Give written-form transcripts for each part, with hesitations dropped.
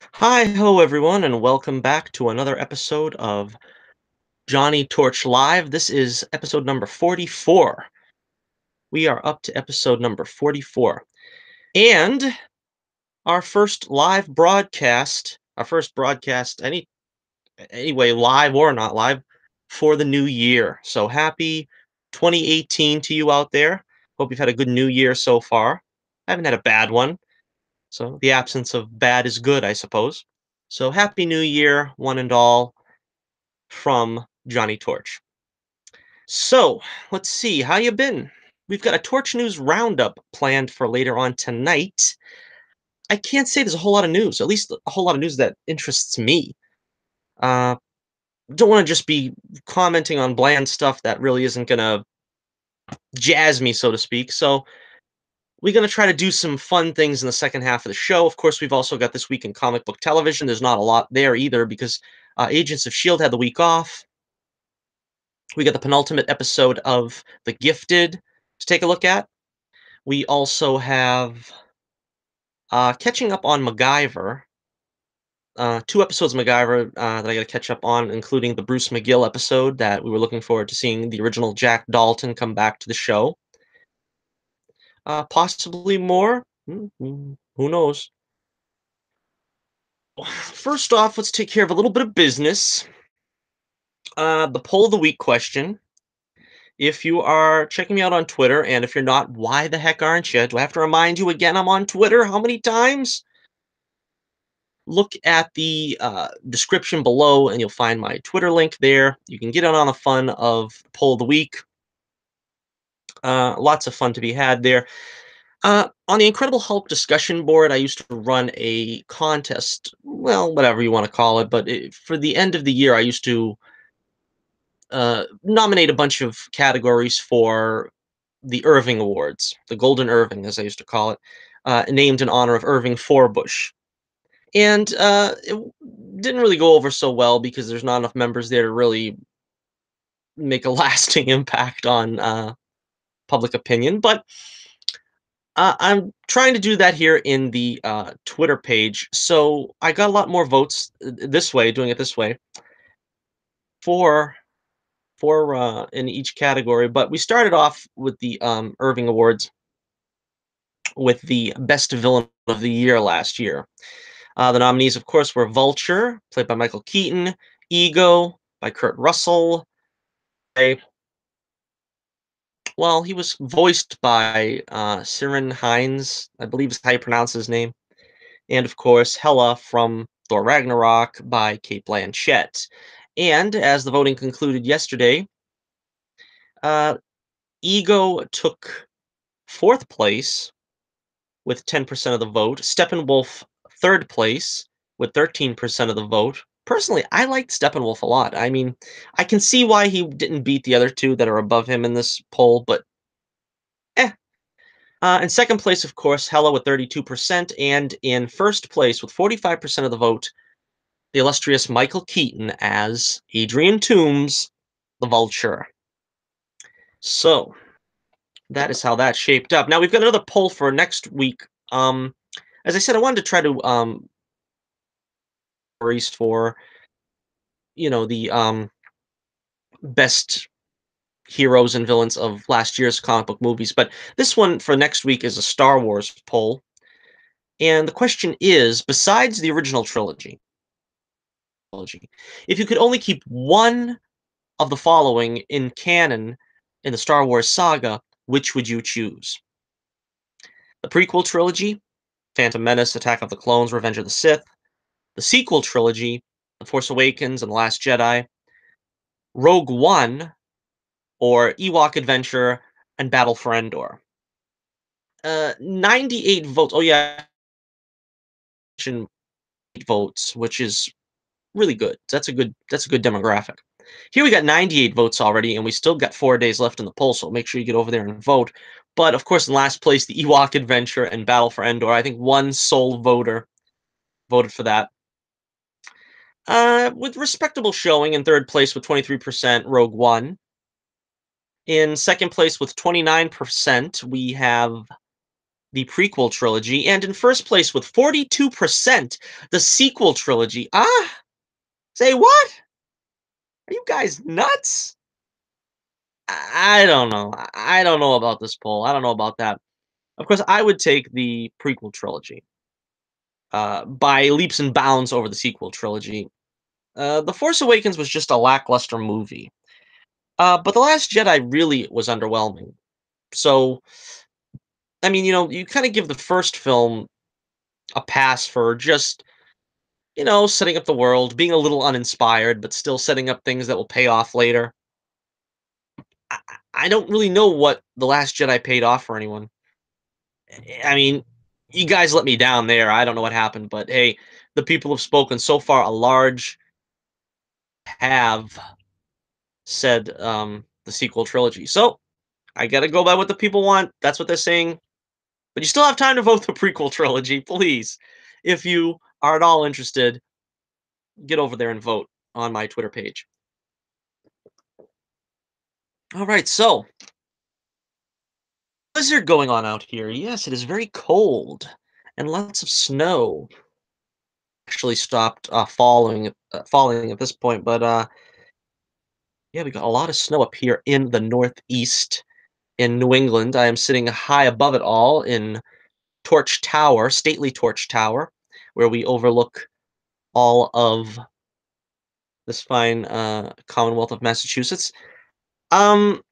Hi ho everyone and welcome back to another episode of Johnny Torch Live. This is episode number 44. We are up to episode number 44. And our first live broadcast, our first broadcast anyway, live or not live, for the new year. So happy 2018 to you out there. Hope you've had a good new year so far. I haven't had a bad one. So the absence of bad is good, I suppose. So happy new year, one and all, from Johnny Torch. So, let's see, how you been? We've got a Torch News roundup planned for later on tonight. I can't say there's a whole lot of news, at least a whole lot of news that interests me. Uh, don't want to just be commenting on bland stuff that really isn't gonna jazz me, so to speak. So, we're gonna try to do some fun things in the second half of the show. Of course, we've also got this week in comic book television. There's not a lot there either because Agents of Shield had the week off. We got the penultimate episode of The Gifted to take a look at. We also have catching up on MacGyver. Two episodes of MacGyver that I got to catch up on, including the Bruce McGill episode that we were looking forward to seeing the original Jack Dalton come back to the show. Possibly more. Who knows? First off, let's take care of a little bit of business. The poll of the week question. If you are checking me out on Twitter, and if you're not, why the heck aren't you? Do I have to remind you again I'm on Twitter? How many times? Look at the description below, and you'll find my Twitter link there. You can get in on the fun of Poll of the Week. Lots of fun to be had there. On the Incredible Hulk discussion board, I used to run a contest, well, whatever you want to call it, but for the end of the year, I used to nominate a bunch of categories for the Irving Awards, the Golden Irving, as I used to call it, named in honor of Irving Forbush. And it didn't really go over so well because there's not enough members there to really make a lasting impact on public opinion. But I'm trying to do that here in the Twitter page. So I got a lot more votes this way, doing it this way, for in each category. But we started off with the Irving Awards with the Best Villain of the Year last year. The nominees, of course, were Vulture, played by Michael Keaton, Ego, by Kurt Russell. Well, he was voiced by Ciarán Hinds, I believe is how you pronounce his name. And, of course, Hela from Thor Ragnarok by Cate Blanchett. And, as the voting concluded yesterday, uh, Ego took fourth place with 10% of the vote. Steppenwolf third place with 13% of the vote. Personally, I liked Steppenwolf a lot. I mean, I can see why he didn't beat the other two that are above him in this poll, but eh. In second place, of course, Hela with 32%, and in first place with 45% of the vote, the illustrious Michael Keaton as Adrian Toomes, the Vulture. So, that is how that shaped up. Now we've got another poll for next week. As I said, I wanted to try to race for the best heroes and villains of last year's comic book movies, but this one for next week is a Star Wars poll, and the question is: besides the original trilogy, if you could only keep one of the following in canon in the Star Wars saga, which would you choose? The prequel trilogy, Phantom Menace, Attack of the Clones, Revenge of the Sith; the sequel trilogy, The Force Awakens and The Last Jedi; Rogue One, or Ewok Adventure and Battle for Endor. 98 votes. Oh yeah, votes, which is really good. That's a good demographic. Here we got 98 votes already, and we still got 4 days left in the poll, so make sure you get over there and vote. But of course, in last place, the Ewok Adventure and Battle for Endor. I think one sole voter voted for that. With respectable showing in third place with 23%, Rogue One. In second place with 29%, we have the prequel trilogy, and in first place with 42%, the sequel trilogy. Say what? Are you guys nuts? I don't know. I don't know about this poll. I don't know about that. Of course, I would take the prequel trilogy by leaps and bounds over the sequel trilogy. The Force Awakens was just a lackluster movie, but The Last Jedi really was underwhelming. So, I mean, you kind of give the first film a pass for just, setting up the world, being a little uninspired, but still setting up things that will pay off later. I don't really know what The Last Jedi paid off for anyone. I mean, you guys let me down there. I don't know what happened, but hey, the people have spoken so far. A large have said the sequel trilogy. So I gotta go by what the people want. That's what they're saying. But you still have time to vote the prequel trilogy, please. If you are at all interested, get over there and vote on my Twitter page. All right, so blizzard going on out here. Yes, it is very cold and lots of snow. Actually stopped falling at this point, but yeah, we got a lot of snow up here in the Northeast in New England. I am sitting high above it all in Torch Tower, stately Torch Tower, where we overlook all of this fine Commonwealth of Massachusetts. Um,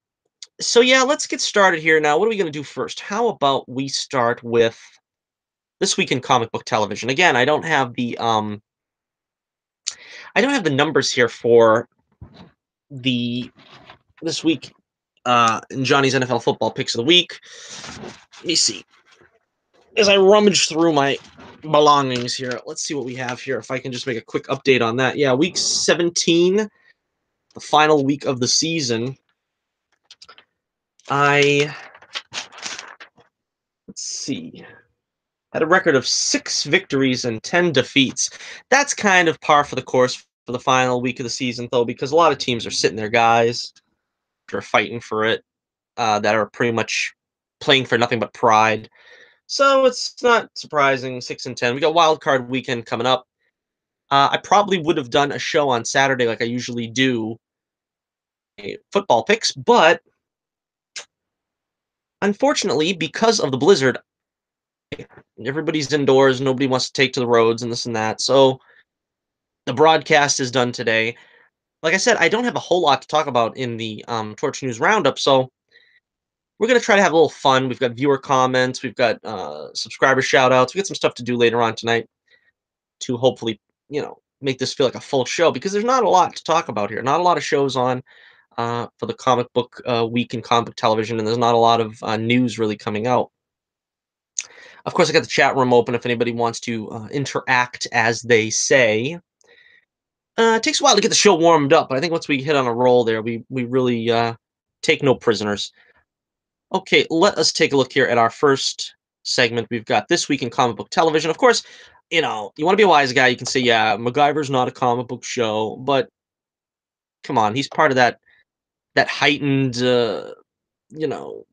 so yeah, let's get started here now. What are we going to do first? How about we start with this week in comic book television? Again, I don't have the numbers here for the this week in Johnny's NFL football picks of the week. Let me see. As I rummage through my belongings here, let's see what we have here. If I can just make a quick update on that. Yeah, week 17, the final week of the season. I let's see. Had a record of 6 victories and 10 defeats. That's kind of par for the course for the final week of the season, though, because a lot of teams are sitting there, guys, that are fighting for it, that are pretty much playing for nothing but pride. So it's not surprising. 6-10. We got wild card weekend coming up. I probably would have done a show on Saturday like I usually do, football picks, but unfortunately, because of the blizzard, everybody's indoors. Nobody wants to take to the roads and this and that. So the broadcast is done today. Like I said, I don't have a whole lot to talk about in the Torch News Roundup, so we're going to try to have a little fun. We've got viewer comments, we've got subscriber shout outs, we got some stuff to do later on tonight to hopefully, make this feel like a full show because there's not a lot to talk about here. Not a lot of shows on for the comic book week in comic book television, and there's not a lot of news really coming out. Of course, I got the chat room open if anybody wants to interact, as they say. It takes a while to get the show warmed up, but I think once we hit on a roll there, we really take no prisoners. Okay, let us take a look here at our first segment. We've got This Week in Comic Book Television. Of course, you want to be a wise guy, you can say, yeah, MacGyver's not a comic book show, but come on, he's part of that heightened, you know,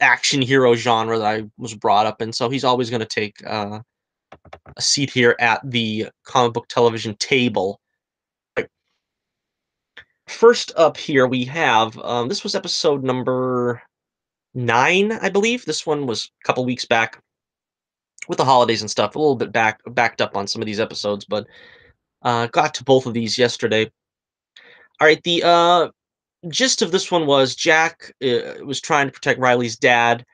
action hero genre that I was brought up in, so he's always going to take a seat here at the comic book television table. First up here, we have this was episode number 9, I believe. This one was a couple weeks back with the holidays and stuff. A little bit backed up on some of these episodes, but got to both of these yesterday. All right, the gist of this one was Jack was trying to protect Riley's dad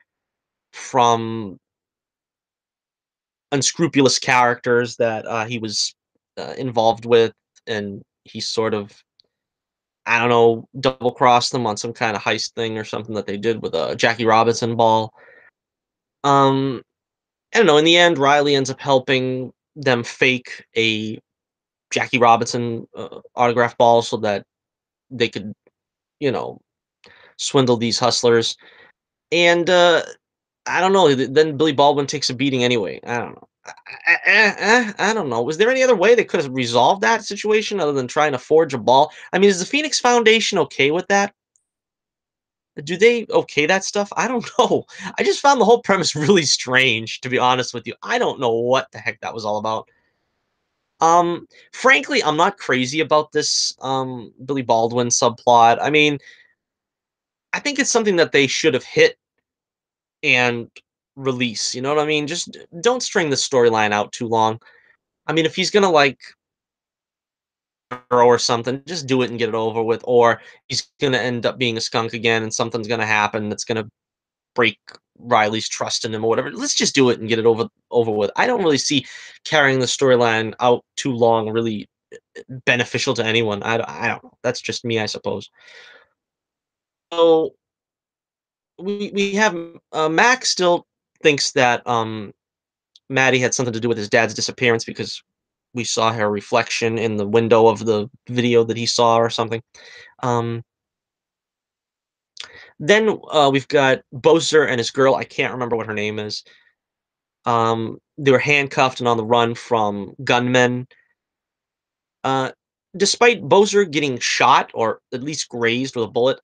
from unscrupulous characters that he was involved with, and he sort of, I don't know, double crossed them on some kind of heist thing or something that they did with a Jackie Robinson ball. Um, I don't know. In the end, Riley ends up helping them fake a Jackie Robinson autograph ball so that they could, you know, swindle these hustlers. And I don't know. Then Billy Baldwin takes a beating anyway. I don't know. I don't know. Was there any other way they could have resolved that situation other than trying to forge a ball? I mean, is the Phoenix Foundation okay with that? Do they okay that stuff? I don't know. I just found the whole premise really strange, to be honest with you. I don't know what the heck that was all about. Frankly, I'm not crazy about this Billy Baldwin subplot. I mean, I think it's something that they should have hit and release. You know what I mean? Just don't string the storyline out too long. I mean, if he's gonna like or something, just do it and get it over with. Or he's gonna end up being a skunk again, and something's gonna happen that's gonna break Riley's trust in him or whatever. Let's just do it and get it over with. I don't really see carrying the storyline out too long really beneficial to anyone. I don't know. That's just me, I suppose. So we have Mac still thinks that Maddie had something to do with his dad's disappearance because we saw her reflection in the window of the video that he saw or something. Um, then we've got Bozer and his girl. I can't remember what her name is. They were handcuffed and on the run from gunmen. Uh, Despite Bozer getting shot or at least grazed with a bullet,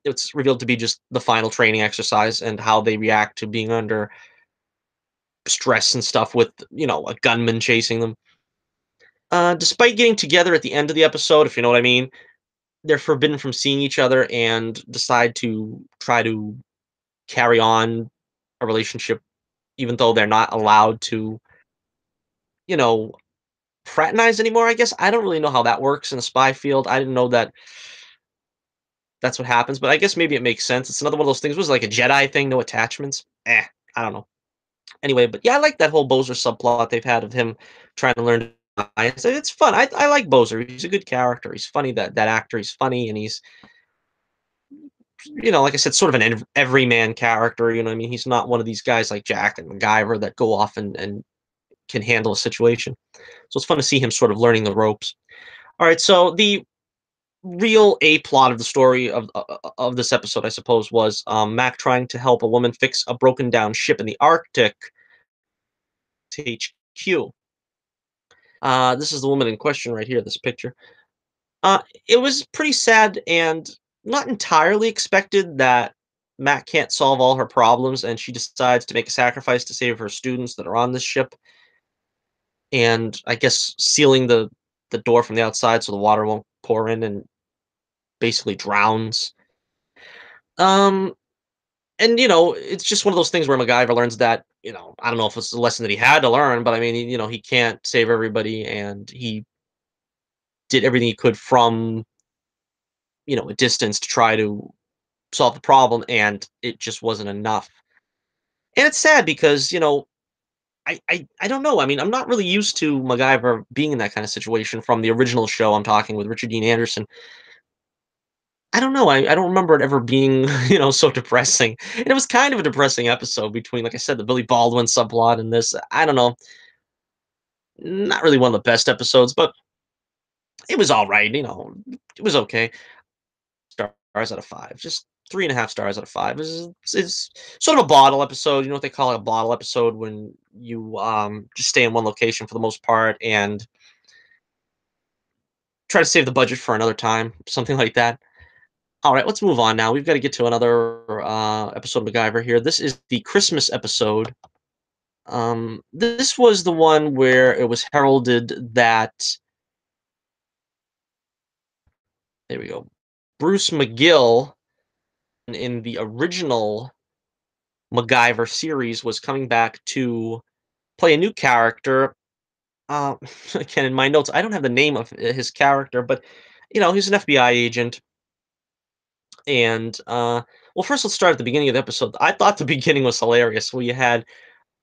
it's revealed to be just the final training exercise and how they react to being under stress and stuff with a gunman chasing them. Despite getting together at the end of the episode, if you know what I mean, they're forbidden from seeing each other and decide to try to carry on a relationship, even though they're not allowed to, you know, fraternize anymore. I guess I don't really know how that works in the spy field. I didn't know that that's what happens, but I guess maybe it makes sense. It's another one of those things. Was it like a Jedi thing, no attachments. I don't know. Anyway, but yeah, I like that whole Bozer subplot they've had of him trying to learn. It's fun. I like Bozer. He's a good character. He's funny. That actor. He's funny, and he's like I said, sort of an everyman character. You know, what I mean, he's not one of these guys like Jack and MacGyver that go off and can handle a situation. So it's fun to see him sort of learning the ropes. All right, so the real A plot of the story of this episode, I suppose, was Mac trying to help a woman fix a broken down ship in the Arctic to HQ. This is the woman in question right here. This picture. It was pretty sad and not entirely expected that Mac can't solve all her problems, and she decides to make a sacrifice to save her students that are on this ship, and I guess sealing the door from the outside so the water won't pour in and basically drowns. Um, and it's just one of those things where MacGyver learns that I don't know if it's a lesson that he had to learn, but I mean, he can't save everybody, and he did everything he could from a distance to try to solve the problem, and it just wasn't enough. And it's sad because I don't know. I mean, I'm not really used to MacGyver being in that kind of situation from the original show. I'm talking with Richard Dean Anderson. I don't know. I don't remember it ever being so depressing. And it was kind of a depressing episode between, like I said, the Billy Baldwin subplot and this. I don't know. Not really one of the best episodes, but it was all right. It was okay. Stars out of 5. Just 3.5 stars out of 5. It's sort of a bottle episode. You know what they call it, a bottle episode when you just stay in one location for the most part and try to save the budget for another time, something like that. All right, let's move on now. We've got to get to another episode of MacGyver here. This is the Christmas episode. This was the one where it was heralded that there we go. Bruce McGill in the original MacGyver series was coming back to play a new character. Uh, Again, in my notes, I don't have the name of his character, but he's an FBI agent. And well, first let's start at the beginning of the episode. I thought the beginning was hilarious. Where you had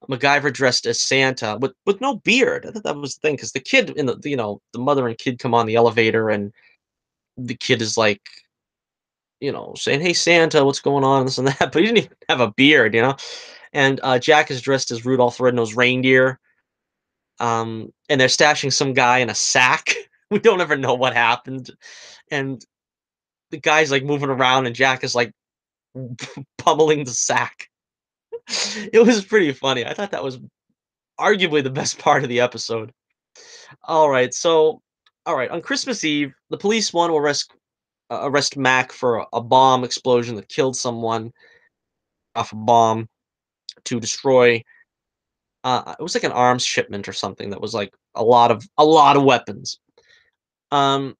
MacGyver dressed as Santa with no beard. I thought that was the thing because the kid in the mother and kid come on the elevator and the kid is like saying, "Hey Santa, what's going on?" This and that, but he didn't even have a beard. And Jack is dressed as Rudolph the Red-Nosed Reindeer. And they're stashing some guy in a sack. We don't ever know what happened, and the guy's like moving around, and Jack is like pummeling the sack. It was pretty funny. I thought that was arguably the best part of the episode. All right, so all right, on Christmas Eve, the police want to arrest arrest Mac for a bomb explosion that killed someone off a bomb to destroy. It was like an arms shipment or something that was like a lot of weapons. Um,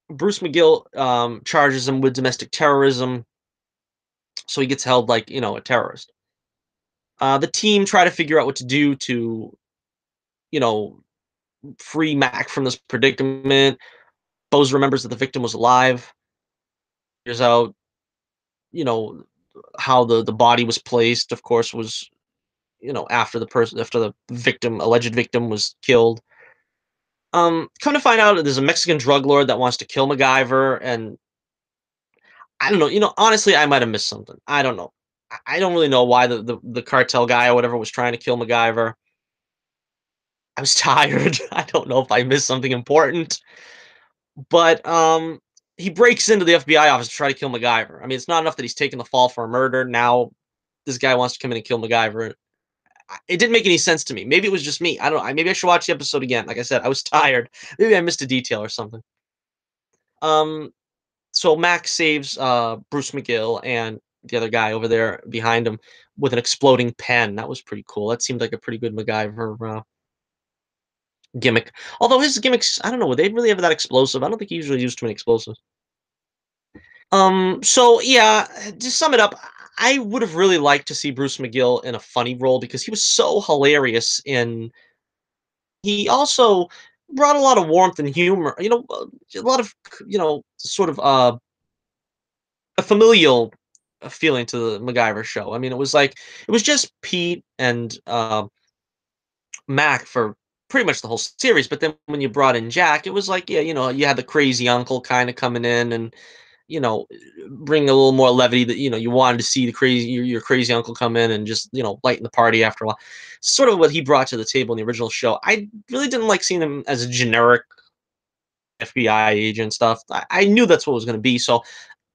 Bruce McGill charges him with domestic terrorism, so he gets held like a terrorist. The team try to figure out what to do to you know free Mac from this predicament. Bose remembers that the victim was alive. Figures out you know how the body was placed. Of course, was after the alleged victim was killed. Come to find out, there's a Mexican drug lord that wants to kill MacGyver, and I don't know. Honestly, I might have missed something. I don't know. I don't really know why the cartel guy or whatever was trying to kill MacGyver. I was tired. I don't know if I missed something important, but he breaks into the FBI office to try to kill MacGyver. I mean, it's not enough that he's taken the fall for a murder. Now this guy wants to come in and kill MacGyver. It didn't make any sense to me. Maybe it was just me. I don't know. Maybe I should watch the episode again. Like I said, I was tired. Maybe I missed a detail or something. Um, so Max saves Bruce McGill and the other guy over there behind him with an exploding pen. That was pretty cool. That seemed like a pretty good MacGyver gimmick. Although his gimmicks, I don't know, were they really ever that explosive? I don't think he usually used too many explosives. So yeah, to sum it up, I would have really liked to see Bruce McGill in a funny role because he was so hilarious in. He also brought a lot of warmth and humor. A lot of sort of a familial feeling to the MacGyver show. I mean, it was just Pete and Mac for pretty much the whole series. But then when you brought in Jack, it was like, yeah, you had the crazy uncle kind of coming in and you know bring a little more levity that you wanted to see your crazy uncle come in and just lighten the party after a while. Sort of what he brought to the table in the original show. I really didn't like seeing him as a generic FBI agent stuff. I knew that's what it was going to be, so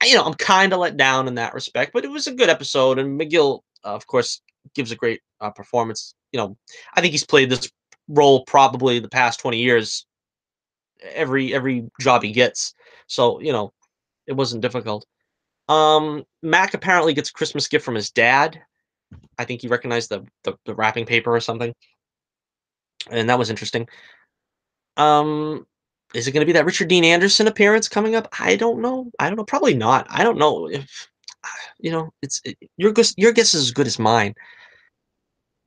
I'm kind of let down in that respect, but it was a good episode, and McGill, of course, gives a great performance. I think he's played this role probably the past 20 years, every job he gets. So it wasn't difficult. Mac apparently gets a Christmas gift from his dad. I think he recognized the wrapping paper or something, and that was interesting. Um, is it going to be that Richard Dean Anderson appearance coming up? I don't know. I don't know. Probably not. I don't know if your guess is as good as mine.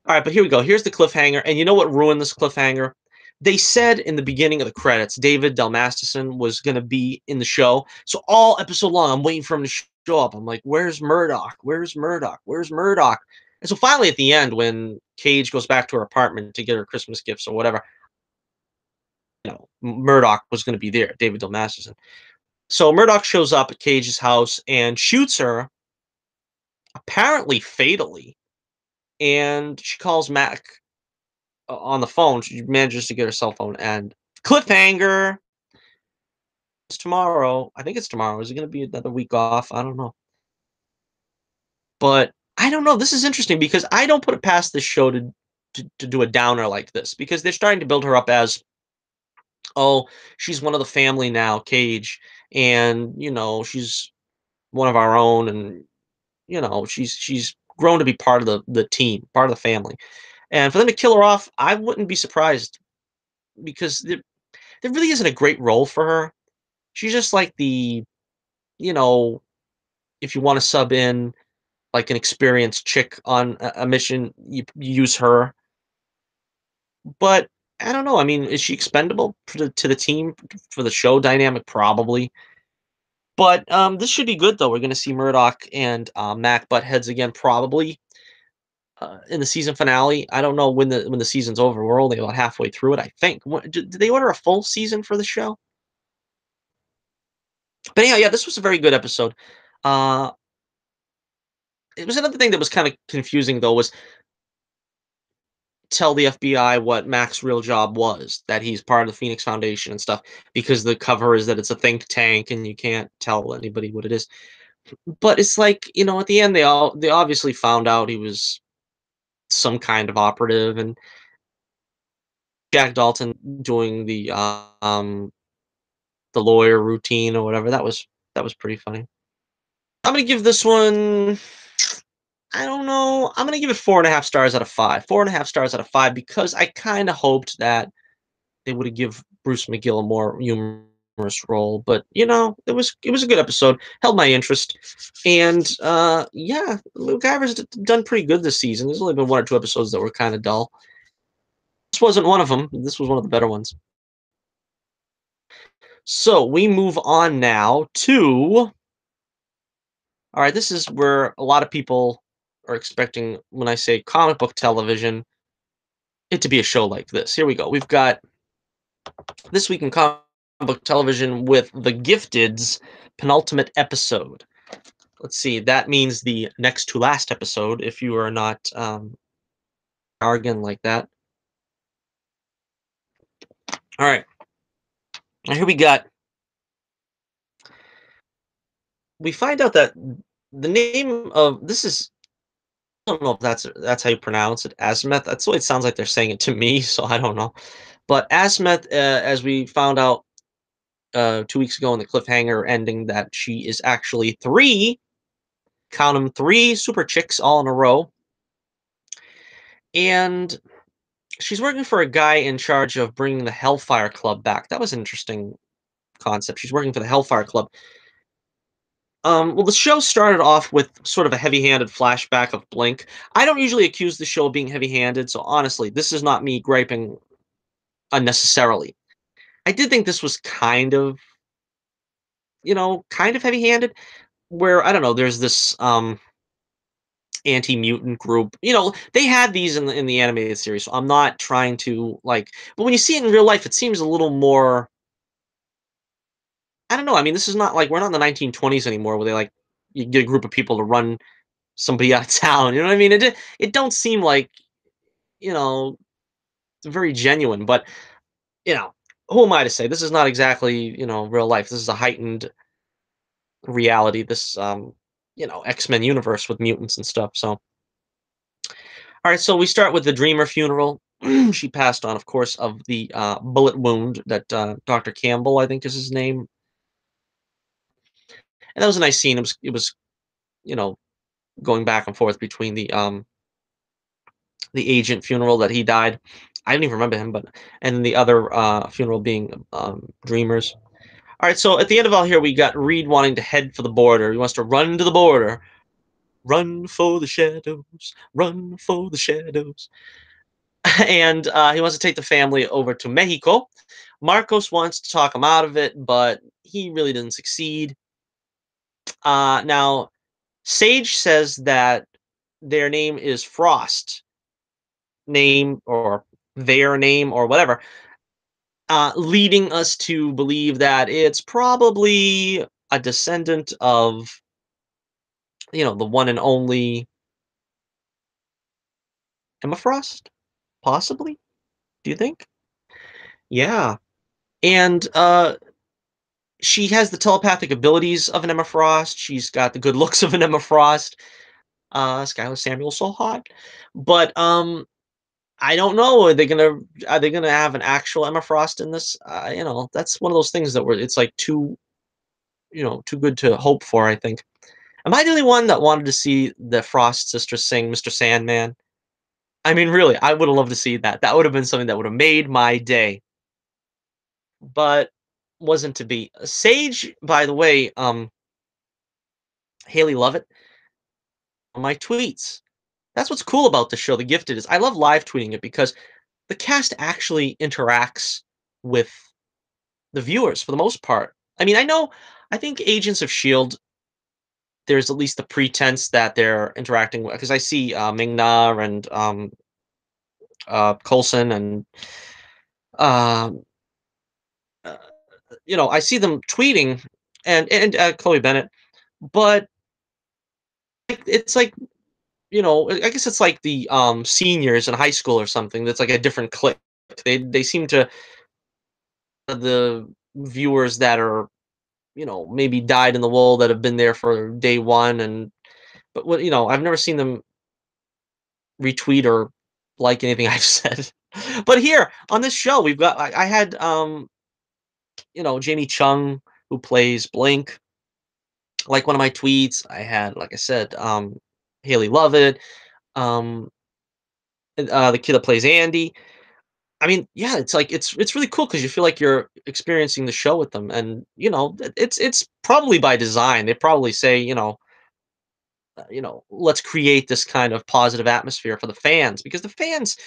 All right, but here we go. Here's the cliffhanger, and you know what ruined this cliffhanger? They said in the beginning of the credits, David Dalmasterson was going to be in the show. So all episode long, I'm waiting for him to show up. I'm like, "Where's Murdoch? Where's Murdoch? Where's Murdoch?" And so finally, at the end, when Cage goes back to her apartment to get her Christmas gifts or whatever, Murdoch was going to be there, David Dalmasterson. So Murdoch shows up at Cage's house and shoots her, apparently fatally. And she calls Mac on the phone. She manages to get her cell phone and cliffhanger. It's tomorrow. I think it's tomorrow. Is it going to be another week off? I don't know. But I don't know. This is interesting because I don't put it past this show to do a downer like this because they're starting to build her up as, oh, she's one of the family now, Cage, and she's one of our own, and she's grown to be part of the team, part of the family. And for them to kill her off, I wouldn't be surprised because there really isn't a great role for her. She's just like you know, if you want to sub in like an experienced chick on a mission, you use her. But I don't know. I mean, is she expendable to the team for the show dynamic? Probably. But this should be good though. We're going to see Murdoch and Mac butt heads again, probably in the season finale. I don't know when the season's over. We're only about halfway through it, I think. Did they order a full season for the show? But yeah, this was a very good episode. Uh, it was another thing that was kind of confusing though was tell the FBI what Mac's real job was, that he's part of the Phoenix Foundation and stuff, because the cover is that it's a think tank and you can't tell anybody what it is. But it's like, at the end they obviously found out he was some kind of operative, and Jack Dalton doing the lawyer routine or whatever. That was pretty funny. I'm gonna give this one. I don't know. I'm gonna give it 4.5 stars out of 5. 4.5 stars out of 5 because I kind of hoped that they would have give Bruce McGill a more humorous role, but it was a good episode. Held my interest, and yeah, MacGyver's done pretty good this season. There's only been one or two episodes that were kind of dull. This wasn't one of them. This was one of the better ones. So we move on now to. All right, this is where a lot of people are expecting when I say comic book television, it to be a show like this. Here we go. We've got This Week in Comic Book Television with The Gifted's penultimate episode. Let's see, that means the next to last episode if you are not arrogant like that. All right, and here we find out that the name of this is I don't know if that's how you pronounce it, Azimuth. That's the way it sounds like they're saying it to me, so I don't know. But Azimuth, as we found out 2 weeks ago in the cliffhanger ending, that she is actually three, count them, three super chicks all in a row, and she's working for a guy in charge of bringing the Hellfire Club back. That was an interesting concept. She's working for the Hellfire Club. Well, the show started off with sort of a heavy-handed flashback of Blink. I don't usually accuse the show of being heavy-handed, so honestly, this is not me griping unnecessarily. I did think this was kind of heavy-handed, where I don't know. There's this anti-mutant group. They had these in the animated series, so I'm not trying to like. But when you see it in real life, it seems a little more. I don't know. I mean, this is not like we're not in the 1920s anymore, where you get a group of people to run somebody out of town. You know what I mean? It don't seem like you know very genuine. But you know, who am I to say? This is not exactly real life. This is a heightened reality. This X-Men universe with mutants and stuff. So all right, so we start with the Dreamer funeral. She passed on, of course, of the bullet wound that Dr. Campbell, I think, is his name, and that was a nice scene. It was you know going back and forth between the agent funeral that he died. I didn't even remember him, but and then the other funeral being Dreamers. All right, so at the end of all here, we got Reed wanting to head for the border. He wants to run to the border, run for the shadows, run for the shadows. And he wants to take the family over to Mexico. Marcos wants to talk him out of it, but he really didn't succeed. Now, Sage says that their name is Frost, name or their name or whatever, leading us to believe that it's probably a descendant of, the one and only Emma Frost, possibly. Do you think? Yeah, and she has the telepathic abilities of an Emma Frost. She's got the good looks of an Emma Frost. Skylar Samuel's so hot, but I don't know. Are they gonna have an actual Emma Frost in this? That's one of those things that were it's like too good to hope for. I think. Am I the only one that wanted to see the Frost sisters sing "Mr. Sandman"? I mean, really, I would have loved to see that. That would have been something that would have made my day, but wasn't to be. Sage, by the way, Haley Lovett on my tweets. That's what's cool about the show, The Gifted, is I love live tweeting it because the cast actually interacts with the viewers for the most part. I mean, I think Agents of Shield. There's at least the pretense that they're interacting with because I see Ming-Na and Coulson and um, uh, I see them tweeting and Chloe Bennett, but it's like I guess it's like the seniors in high school or something. That's like a different clique. They seem to the viewers that are maybe died in the wool that have been there for day one and but what I've never seen them retweet or like anything I've said. But here on this show we've got I had Jamie Chung who plays Blink. Like one of my tweets, I had, like I said, Haley Lovett, um, the kid that plays Andy. I mean, yeah, it's like it's really cool because you feel like you're experiencing the show with them, and it's probably by design. They probably say, let's create this kind of positive atmosphere for the fans because the fans.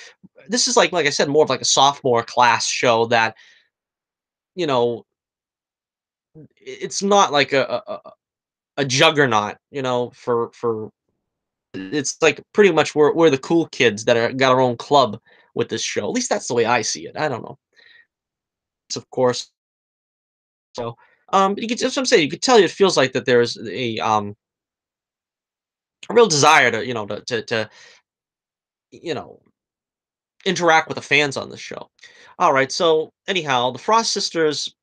This is like I said, more of like a sophomore class show that you know it's not like a juggernaut. For it's like pretty much we're the cool kids that are got our own club with this show. At least that's the way I see it. I don't know. It's of course. So, that's what I'm saying. You could tell it feels like that there's a real desire to you know interact with the fans on this show. All right. So anyhow, the Frost sisters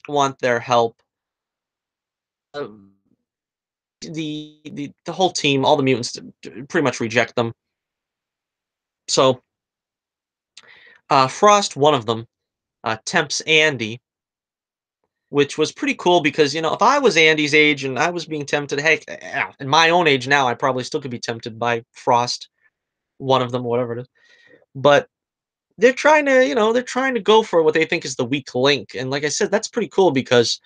want their help. Um, the whole team, all the mutants, pretty much reject them. So Frost, one of them, tempts Andy, which was pretty cool because if I was Andy's age and I was being tempted, hey, in my own age now, I probably still could be tempted by Frost, one of them, whatever it is. But they're trying to go for what they think is the weak link. And like I said, that's pretty cool because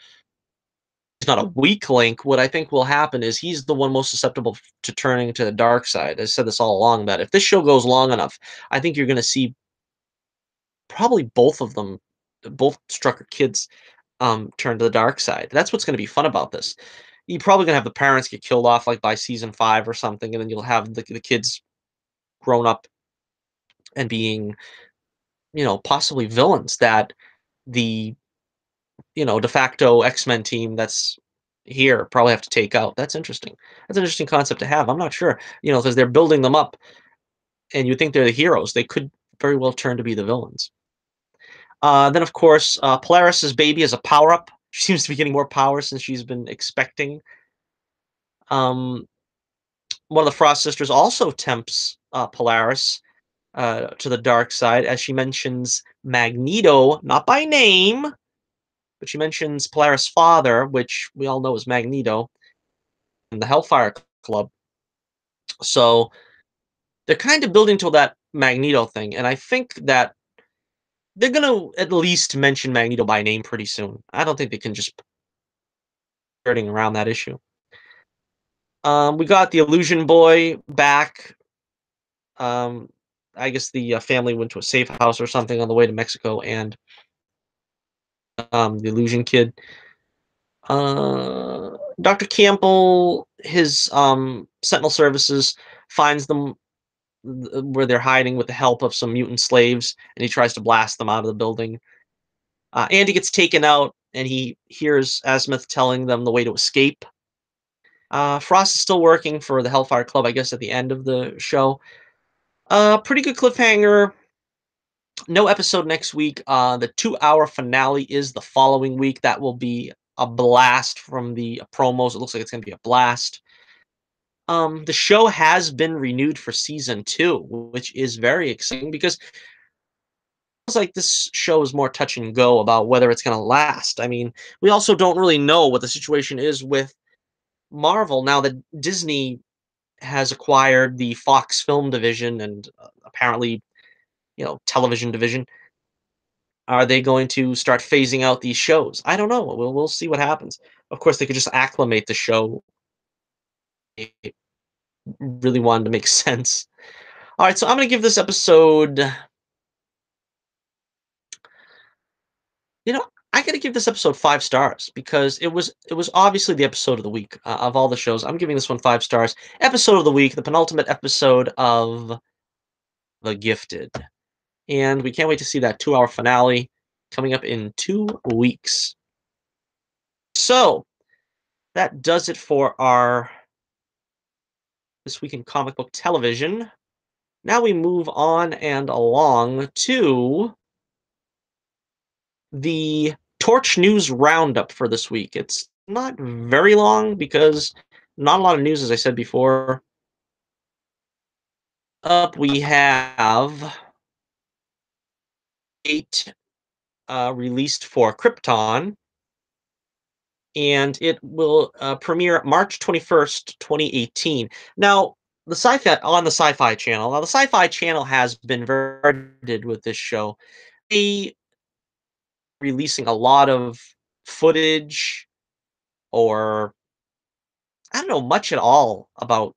he's not a weak link. What I think will happen is he's the one most susceptible to turning to the dark side. I said this all along that if this show goes long enough, I think you're going to see probably both of them, both Strucker kids, turn to the dark side. That's what's going to be fun about this. You're probably going to have the parents get killed off like by season 5 or something, and then you'll have the kids grown up and being, possibly villains that the de facto X-Men team that's here probably have to take out. That's interesting. That's an interesting concept to have. I'm not sure, because they're building them up, and you think they're the heroes. They could very well turn to be the villains. Then, of course, Polaris's baby is a power up. She seems to be getting more power since she's been expecting. Um, One of the Frost sisters also tempts Polaris to the dark side, as she mentions Magneto, not by name, but she mentions Polaris' father, which we all know is Magneto, in the Hellfire Club. So they're kind of building to that Magneto thing, and I think that they're gonna at least mention Magneto by name pretty soon. I don't think they can just skirting around that issue. We got the Illusion Boy back. Um, I guess the family went to a safe house or something on the way to Mexico, and the Illusion Kid. Dr. Campbell, his Sentinel Services finds them where they're hiding with the help of some mutant slaves, and he tries to blast them out of the building. Andy gets taken out, and he hears Azimuth telling them the way to escape. Frost is still working for the Hellfire Club, I guess, at the end of the show. Pretty good cliffhanger. No episode next week. The 2-hour finale is the following week. That will be a blast from the promos. It looks like it's going to be a blast. The show has been renewed for season 2, which is very exciting because it feels like this show is more touch and go about whether it's going to last. I mean, we also don't really know what the situation is with Marvel now that Disney has acquired the Fox film division and apparently, television division. Are they going to start phasing out these shows? I don't know. We'll see what happens. Of course, they could just acclimate the show. It really wanted to make sense. All right, so I'm going to give this episode. I got to give this episode 5 stars because it was obviously the episode of the week of all the shows. I'm giving this one 5 stars. Episode of the week, the penultimate episode of The Gifted, and we can't wait to see that 2-hour finale coming up in 2 weeks. So that does it for our This Week in Comic Book Television. Now we move on and along to the Torch News Roundup for this week. It's not very long because not a lot of news, as I said before. Up we have 8 released for Krypton, and it will premiere March 21st, 2018. Now, the Sci-Fi Channel. Now, the Sci-Fi Channel has been very credited with this show. They releasing a lot of footage or I don't know much at all about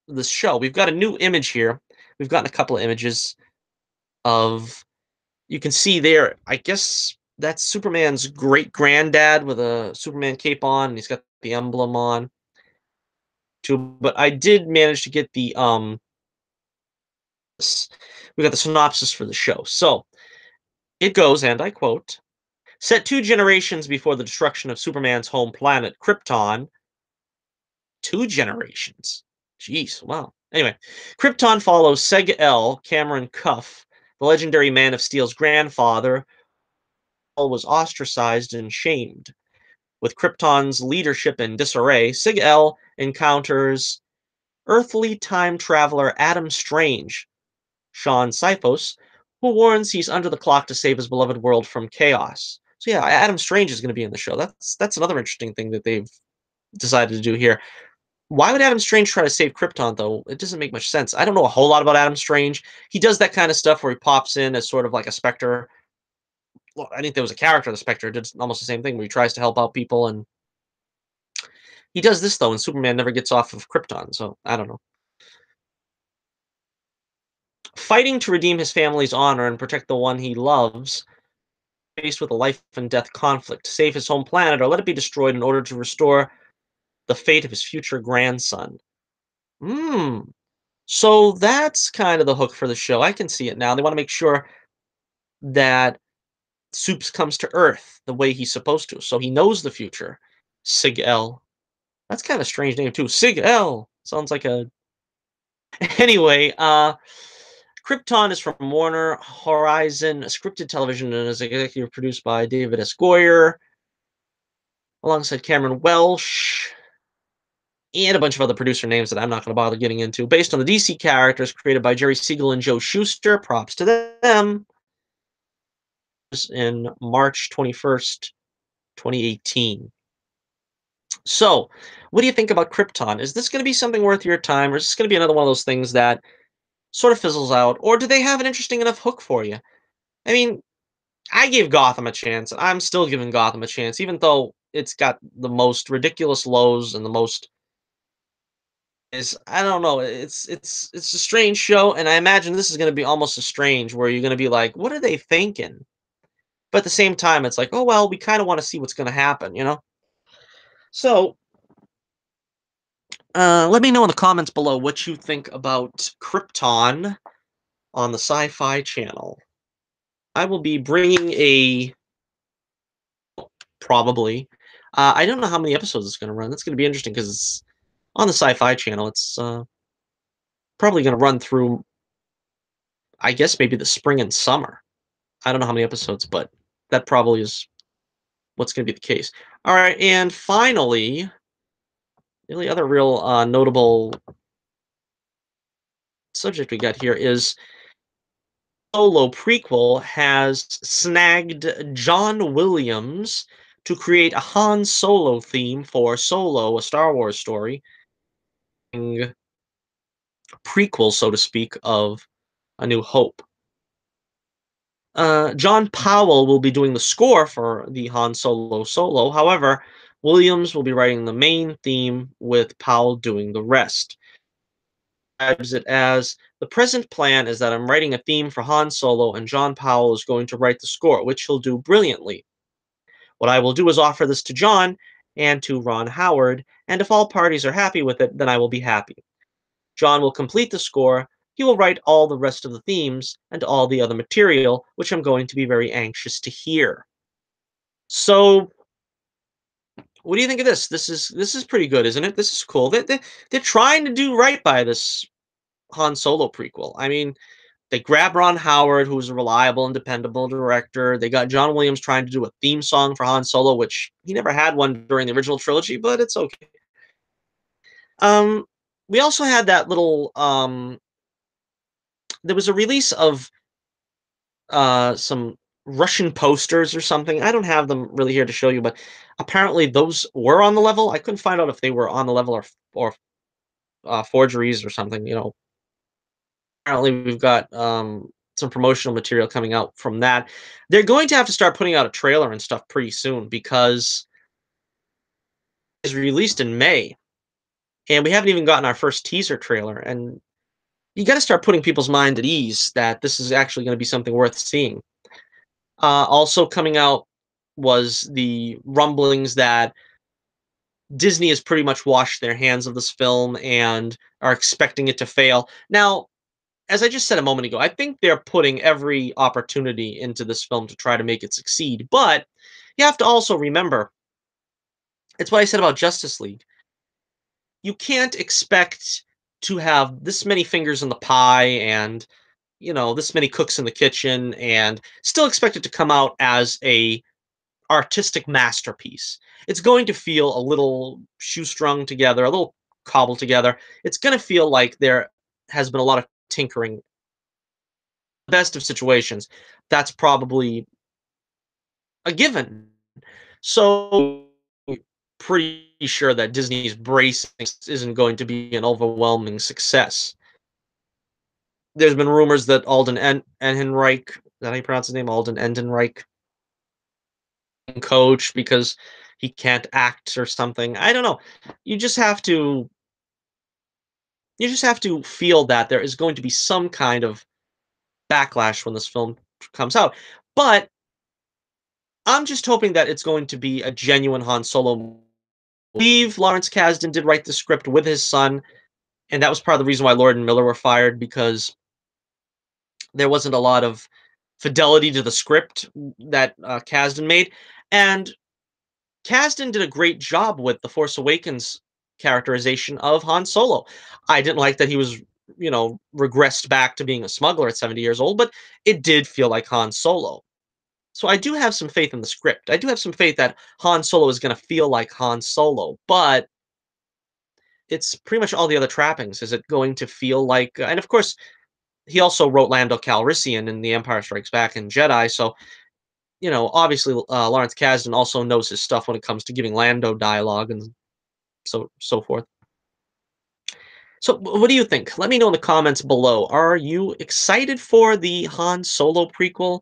this show. We've got a new image here. We've gotten a couple of images of you can see there, I guess that's Superman's great granddad with a Superman cape on, and he's got the emblem on too. But I did manage to get the we got the synopsis for the show. So it goes, and I quote: set 2 generations before the destruction of Superman's home planet, Krypton. 2 generations. Jeez, wow. Anyway, Krypton follows Seg-El, Cameron Cuff, the legendary Man of Steel's grandfather, was ostracized and shamed. With Krypton's leadership in disarray, Sig-El encounters earthly time traveler Adam Strange, Sean Sipos, who warns he's under the clock to save his beloved world from chaos. So yeah, Adam Strange is going to be in the show. That's another interesting thing that they've decided to do here. Why would Adam Strange try to save Krypton though? It doesn't make much sense. I don't know a whole lot about Adam Strange. He does that kind of stuff where he pops in as sort of like a Spectre. Well, I think there was a character, the Spectre, did almost the same thing where he tries to help out people, and he does this though, and Superman never gets off of Krypton. So I don't know. Fighting to redeem his family's honor and protect the one he loves, faced with a life and death conflict, to save his home planet or let it be destroyed in order to restore the fate of his future grandson. Hmm. So that's kind of the hook for the show. I can see it now. They want to make sure that Soups comes to Earth the way he's supposed to, so he knows the future. Sig-El. That's kind of a strange name too. Sig-El sounds like a. Anyway, Krypton is from Warner Horizon scripted television and is executive produced by David S. Goyer, alongside Cameron Welsh and a bunch of other producer names that I'm not going to bother getting into. Based on the DC characters created by Jerry Siegel and Joe Shuster. Props to them. In March 21st, 2018. So, what do you think about Krypton? Is this going to be something worth your time, or is this going to be another one of those things that sort of fizzles out, or do they have an interesting enough hook for you? I mean, I gave Gotham a chance, and I'm still giving Gotham a chance, even though it's got the most ridiculous lows and the most is I don't know. It's a strange show, and I imagine this is going to be almost as strange, where you're going to be like, what are they thinking? But at the same time, it's like, oh well, we kind of want to see what's going to happen, you know. So let me know in the comments below what you think about Krypton on the Sci-Fi Channel. I will be bringing a probably. I don't know how many episodes it's going to run. That's going to be interesting because it's on the Sci-Fi Channel. It's probably going to run through, I guess, maybe the spring and summer. I don't know how many episodes, but that probably is what's going to be the case. All right, and finally, the only other real notable subject we got here is Solo prequel has snagged John Williams to create a Han Solo theme for Solo, a Star Wars story, prequel, so to speak, of A New Hope. John Powell will be doing the score for the Han Solo solo. However, Williams will be writing the main theme with Powell doing the rest. Describes it as the present plan is that I'm writing a theme for Han Solo and John Powell is going to write the score, which he'll do brilliantly. What I will do is offer this to John and to Ron Howard, and if all parties are happy with it, then I will be happy. John will complete the score, he will write all the rest of the themes and all the other material, which I'm going to be very anxious to hear. So, what do you think of this? This is pretty good, isn't it? This is cool. They're trying to do right by this Han Solo prequel. I mean, they grabbed Ron Howard, who's a reliable and dependable director. They got John Williams trying to do a theme song for Han Solo, which he never had one during the original trilogy, but it's okay. Um, we also had that little there was a release of some Russian posters or something. I don't have them really here to show you, but apparently those were on the level. I couldn't find out if they were on the level or forgeries or something. Apparently we've got some promotional material coming out from that. They're going to have to start putting out a trailer and stuff pretty soon because it's released in May, and we haven't even gotten our first teaser trailer. And you got to start putting people's mind at ease that this is actually going to be something worth seeing. Also coming out was the rumblings that Disney has pretty much washed their hands of this film and are expecting it to fail. Now, as I just said a moment ago, I think they're putting every opportunity into this film to try to make it succeed. But you have to also remember, it's what I said about Justice League. You can't expect to have this many fingers in the pie and this many cooks in the kitchen and still expect it to come out as a artistic masterpiece. It's going to feel a little shoestrung together, a little cobbled together. It's going to feel like there has been a lot of tinkering. Best of situations, that's probably a given. So pretty sure that Disney's bracing isn't going to be an overwhelming success. There's been rumors that Alden Ehrenreich, is that how you pronounce his name? Alden Ehrenreich, coach because he can't act or something. I don't know. You just have to you just have to feel that there is going to be some kind of backlash when this film comes out. But I'm just hoping that it's going to be a genuine Han Solo. I believe Lawrence Kasdan did write the script with his son, and that was part of the reason why Lord and Miller were fired because there wasn't a lot of fidelity to the script that Kasdan made. And Kasdan did a great job with the Force Awakens characterization of Han Solo. I didn't like that he was, regressed back to being a smuggler at 70 years old, but it did feel like Han Solo. So I do have some faith in the script. I do have some faith that Han Solo is going to feel like Han Solo, but it's pretty much all the other trappings. Is it going to feel like, and of course, he also wrote Lando Calrissian in The Empire Strikes Back and Jedi, so obviously, Lawrence Kasdan also knows his stuff when it comes to giving Lando dialogue and so forth. So, what do you think? Let me know in the comments below. Are you excited for the Han Solo prequel?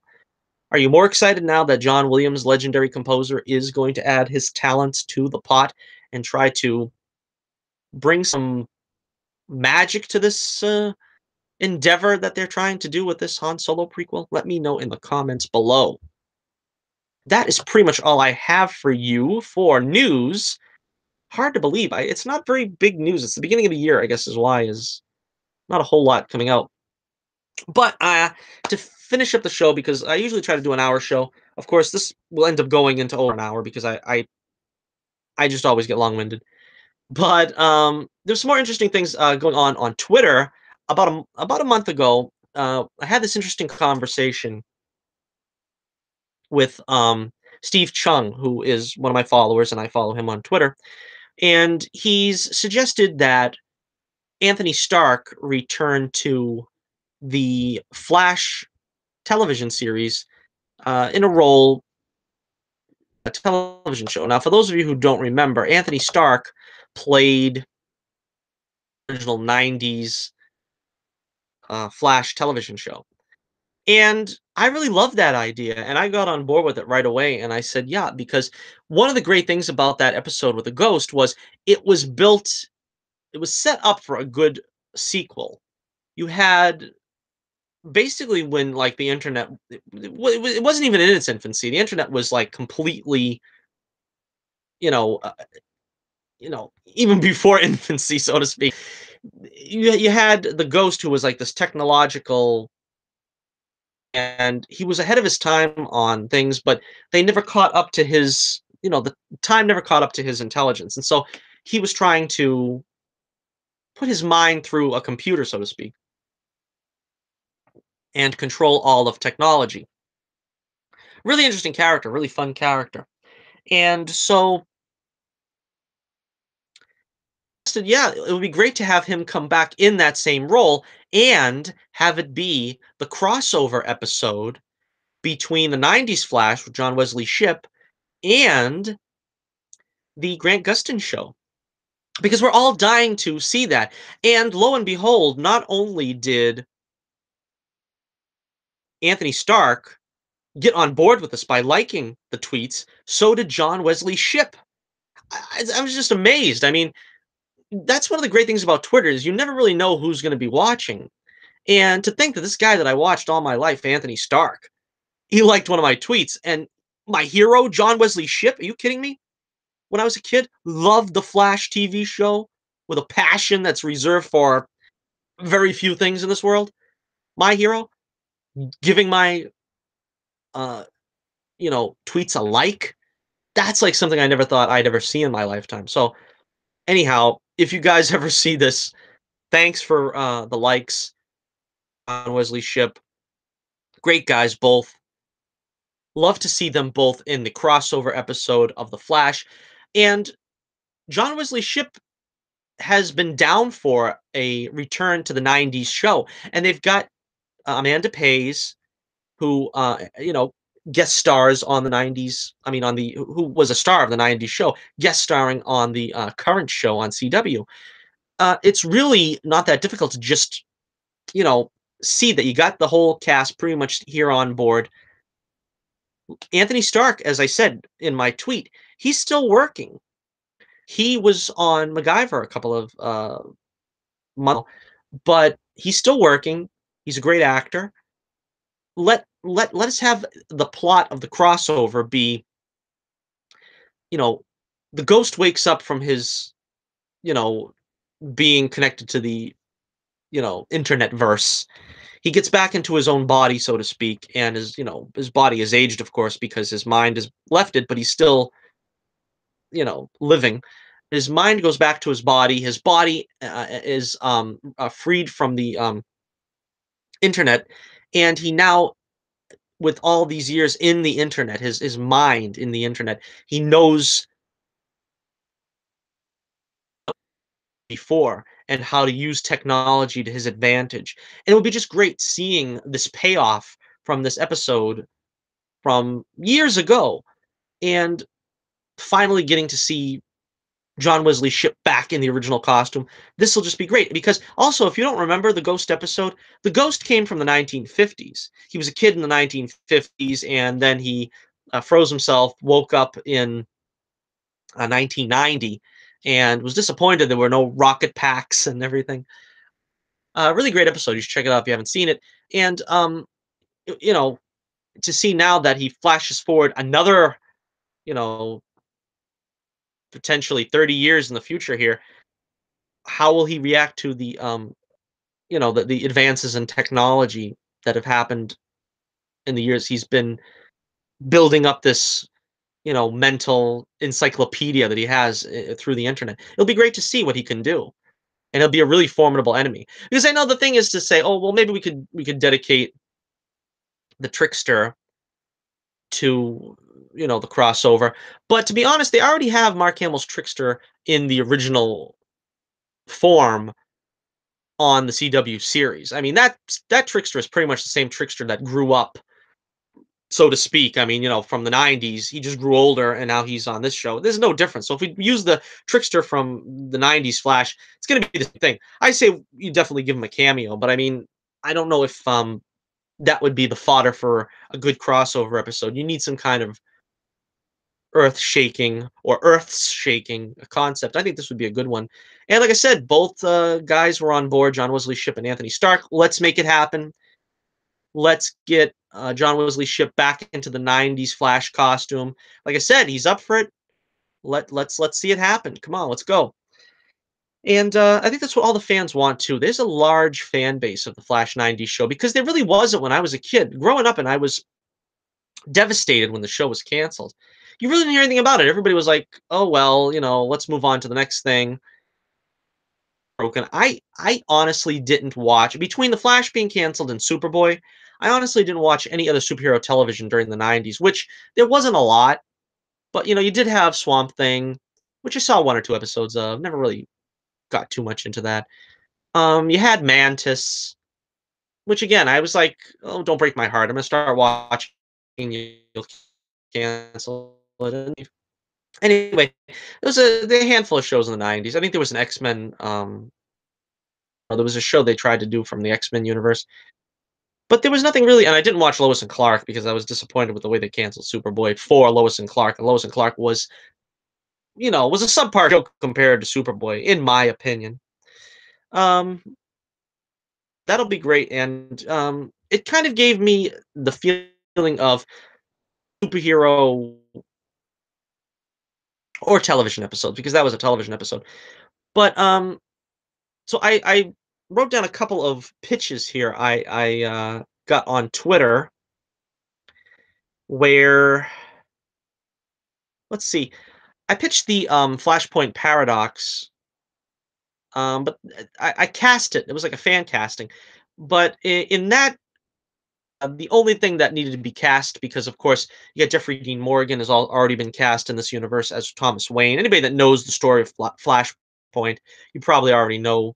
Are you more excited now that John Williams, legendary composer, is going to add his talents to the pot and try to bring some magic to this endeavor that they're trying to do with this Han Solo prequel? Let me know in the comments below. That is pretty much all I have for you for news. Hard to believe. It's not very big news. It's the beginning of the year, I guess, is why is not a whole lot coming out. But to finish up the show, because I usually try to do an hour show. Of course, this will end up going into over an hour because I just always get long winded. But there's some more interesting things going on Twitter. About a month ago, I had this interesting conversation with Steve Chung, who is one of my followers, and I follow him on Twitter. And he's suggested that Anthony Stark return to the Flash television series in a role, a television show. Now, for those of you who don't remember, Anthony Stark played original 90s Flash television show. And I really loved that idea, and I got on board with it right away, and I said, "Yeah," because one of the great things about that episode with the Ghost was it was set up for a good sequel. You had basically when, like, the internet it wasn't even in its infancy, the internet was, like, completely, you know, uh, even before infancy, so to speak. You had the Ghost who was, like, this technological and he was ahead of his time on things, but they never caught up to his, the time never caught up to his intelligence. And so he was trying to put his mind through a computer, so to speak, and control all of technology. Really interesting character, really fun character. And so I said, yeah, it would be great to have him come back in that same role and have it be the crossover episode between the 90s Flash with John Wesley Shipp and the Grant Gustin show, because we're all dying to see that. And lo and behold, not only did Anthony Stark get on board with us by liking the tweets, so did John Wesley Shipp. I was just amazed. I mean, that's one of the great things about Twitter is you never really know who's going to be watching. And to think that this guy that I watched all my life, Anthony Stark, he liked one of my tweets, and my hero, John Wesley Shipp, are you kidding me? When I was a kid, loved the Flash TV show with a passion that's reserved for very few things in this world. My hero, giving my uh, tweets a like. That's like something I never thought I'd ever see in my lifetime. So anyhow, if you guys ever see this, thanks for the likes on Wesley Shipp. Great guys both. Love to see them both in the crossover episode of The Flash. And John Wesley Shipp has been down for a return to the 90s show. And they've got Amanda Pays, who, guest stars on the 90s. I mean, who was a star of the 90s show, guest starring on the current show on CW. It's really not that difficult to just, you know, see that you got the whole cast pretty much here on board. Anthony Stark, as I said in my tweet, he's still working. He was on MacGyver a couple of months, but he's still working. He's a great actor. Let us have the plot of the crossover be, you know, the Ghost wakes up from his, you know, being connected to the, internet verse. He gets back into his own body, so to speak, and his body is aged, of course, because his mind has left it, but he's still, living. His mind goes back to his body. His body is freed from the internet, and he now, with all these years in the internet, his mind in the internet, he knows before and how to use technology to his advantage. And it would be just great seeing this payoff from this episode from years ago and finally getting to see John Wesley Shipp back in the original costume. This will just be great because also, if you don't remember the Ghost episode, the Ghost came from the 1950s. He was a kid in the 1950s, and then he froze himself, woke up in 1990, and was disappointed there were no rocket packs and everything. Really great episode. You should check it out if you haven't seen it. And you know, to see now that he flashes forward another, you know, potentially 30 years in the future here, how will he react to the the advances in technology that have happened in the years he's been building up this, mental encyclopedia that he has through the internet. It'll be great to see what he can do, and he'll be a really formidable enemy. Because I know the thing is to say, oh well, maybe we could dedicate the trickster to, the crossover. But to be honest, they already have Mark Hamill's trickster in the original form on the CW series. I mean, that trickster is pretty much the same trickster that grew up, so to speak. I mean, from the 90s, he just grew older and now he's on this show. There's no difference. So if we use the trickster from the 90s Flash, it's going to be the same thing. I say you definitely give him a cameo, but I mean, I don't know if that would be the fodder for a good crossover episode. You need some kind of earth shaking or earths shaking concept. I think this would be a good one. And like I said, both guys were on board, John Wesley Shipp and Anthony Stark. Let's make it happen. Let's get John Wesley Shipp back into the 90s Flash costume. Like I said, he's up for it. Let's see it happen. Come on, let's go. And I think that's what all the fans want too. There's a large fan base of the Flash 90s show because there really wasn't when I was a kid. Growing up, and I was devastated when the show was canceled. You really didn't hear anything about it. Everybody was like, "Oh well, let's move on to the next thing." Broken. I honestly didn't watch between the Flash being canceled and Superboy. I honestly didn't watch any other superhero television during the 90s, which there wasn't a lot, but you did have Swamp Thing, which I saw one or two episodes of. Never really got too much into that. You had Mantis, which again I was like, "Oh, don't break my heart. I'm gonna start watching." you'll cancel it. Anyway, there a handful of shows in the '90s. I think there was an X-Men. There was a show they tried to do from the X-Men universe, but there was nothing really. And I didn't watch Lois and Clark because I was disappointed with the way they canceled Superboy for Lois and Clark. And Lois and Clark was, was a subpar show compared to Superboy, in my opinion. Um, that'll be great, and it kind of gave me the feeling of superhero or television episodes because that was a television episode. But so I wrote down a couple of pitches here. I got on Twitter where, let's see, I pitched the Flashpoint paradox, but I cast it. It was like a fan casting, but in that. The only thing that needed to be cast, because of course you got Jeffrey Dean Morgan has already been cast in this universe as Thomas Wayne. Anybody that knows the story of Flashpoint, you probably already know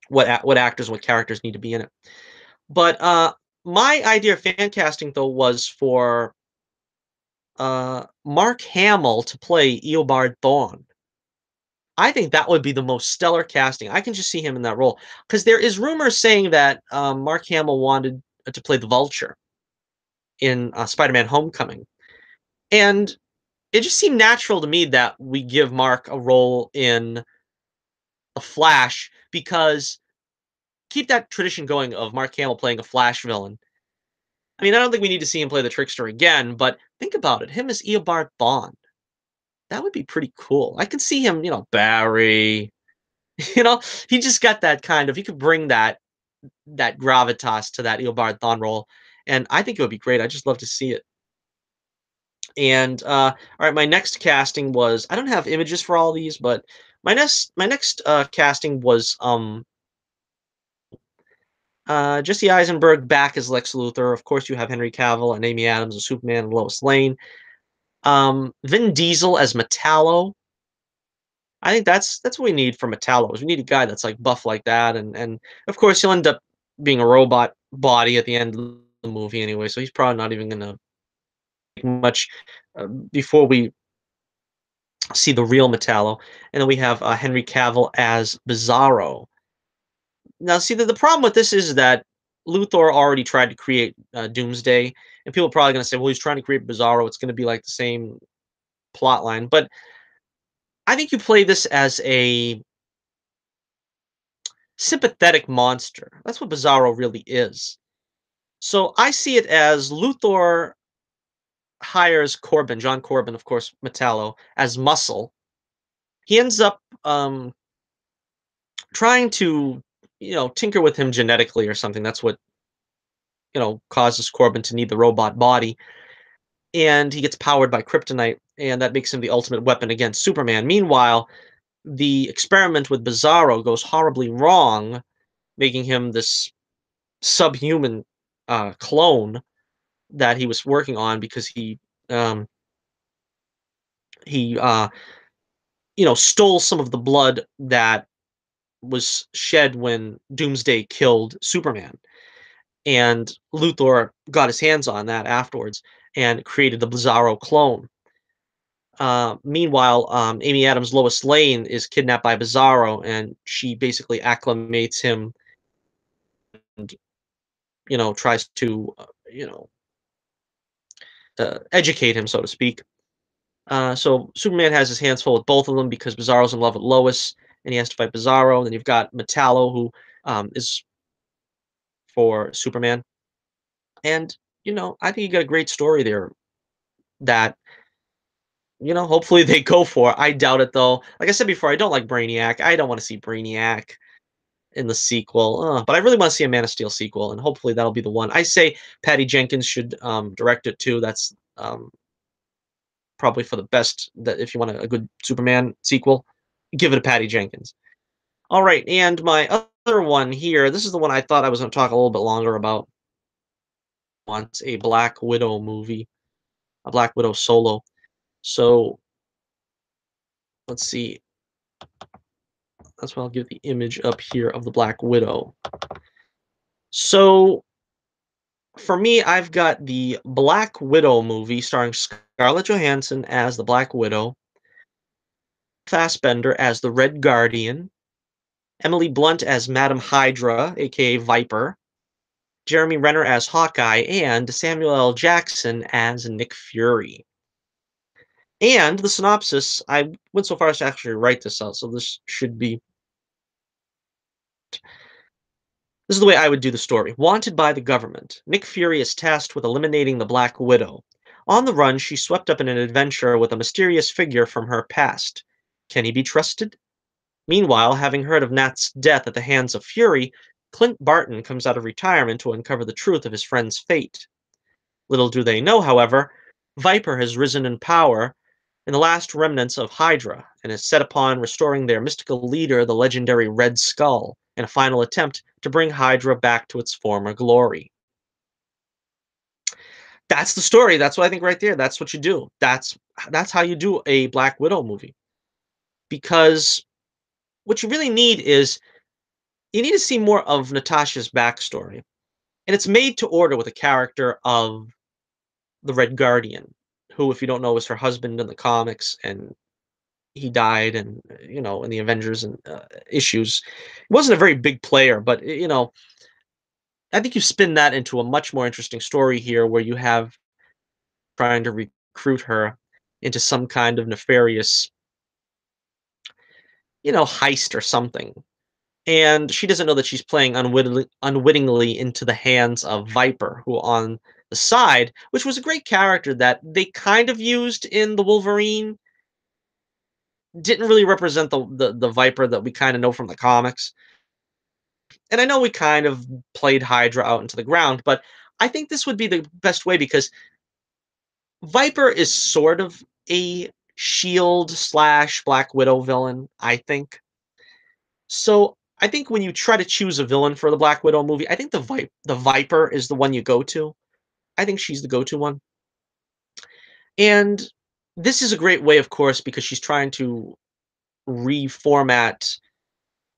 what actors, what characters need to be in it. But my idea of fan casting though was for Mark Hamill to play Eobard Thawne. I think that would be the most stellar casting. I can just see him in that role because there is rumors saying that Mark Hamill wanted to play the Vulture in Spider-Man: Homecoming, and it just seemed natural to me that we give Mark a role in a Flash because keep that tradition going of Mark Hamill playing a Flash villain. I mean, I don't think we need to see him play the Trickster again, but think about it. Him as Eobard Thawne. That would be pretty cool. I can see him, Barry. You know, he just got that kind of. He could bring that gravitas to that Eobard Thawne role, and I think it would be great. I just love to see it. And all right, my next casting was I don't have images for all these, but my next casting was Jesse Eisenberg back as Lex Luthor. Of course, you have Henry Cavill and Amy Adams as Superman and Lois Lane. Vin Diesel as Metallo. I think that's what we need for Metallo. Is we need a guy that's like buff like that, and of course he'll end up being a robot body at the end of the movie anyway. So he's probably not even gonna make much before we see the real Metallo. And then we have Henry Cavill as Bizarro. Now, see, the problem with this is that Luthor already tried to create Doomsday, and people are probably going to say, well, he's trying to create Bizarro. It's going to be like the same plot line. But I think you play this as a sympathetic monster. That's what Bizarro really is. So I see it as Luthor hires Corbin, John Corbin, of course, Metallo, as Muscle. He ends up trying to, tinker with him genetically or something. That's what, causes Corbin to need the robot body. And he gets powered by kryptonite, and that makes him the ultimate weapon against Superman. Meanwhile, the experiment with Bizarro goes horribly wrong, making him this subhuman clone that he was working on because um, he stole some of the blood that was shed when Doomsday killed Superman. And Luthor got his hands on that afterwards and created the Bizarro clone. Meanwhile, Amy Adams' Lois Lane is kidnapped by Bizarro, and she basically acclimates him and tries to educate him, so to speak. So Superman has his hands full with both of them because Bizarro's in love with Lois, and he has to fight Bizarro. And then you've got Metallo, who is for Superman. And I think you got a great story there that hopefully they go for. I doubt it though. Like I said before, I don't like Brainiac. I don't want to see Brainiac in the sequel, but I really want to see a Man of Steel sequel, and hopefully that'll be the one. I say Patty Jenkins should direct it too. That's probably for the best. That if you want a good Superman sequel, give it to Patty Jenkins. All right, and my other one here. This is the one I thought I was going to talk a little bit longer about. Wants a Black Widow movie, a Black Widow solo. So let's see. That's why I'll give the image up here of the Black Widow. So For me, I've got the Black Widow movie starring Scarlett Johansson as the Black Widow, Fassbender as the Red Guardian, Emily Blunt as Madam Hydra, aka Viper, Jeremy Renner as Hawkeye, and Samuel L. Jackson as Nick Fury. And the synopsis, I went so far as to actually write this out, so this is the way I would do the story. Wanted by the government, Nick Fury is tasked with eliminating the Black Widow. On the run, she's swept up in an adventure with a mysterious figure from her past. Can he be trusted? Meanwhile, having heard of Nat's death at the hands of Fury, Clint Barton comes out of retirement to uncover the truth of his friend's fate. Little do they know, however, Viper has risen in power in the last remnants of Hydra and is set upon restoring their mystical leader, the legendary Red Skull, in a final attempt to bring Hydra back to its former glory. That's the story. That's what I think right there. That's what you do. That's how you do a Black Widow movie. Because what you really need is you need to see more of Natasha's backstory. And it's made to order with a character of the Red Guardian, who, if you don't know, was her husband in the comics, and he died, and in the Avengers and issues. He wasn't a very big player, but I think you spin that into a much more interesting story here, where you have trying to recruit her into some kind of nefarious, heist or something. And she doesn't know that she's playing unwittingly into the hands of Viper, who on the side, which was a great character that they kind of used in the Wolverine, didn't really represent the Viper that we kind of know from the comics. And I know we kind of played Hydra out into the ground, but I think this would be the best way because Viper is sort of a Shield slash Black Widow villain, I think. So I think when you try to choose a villain for the Black Widow movie, I think the Viper is the one you go to. I think she's the go-to one. And this is a great way, of course, because she's trying to reformat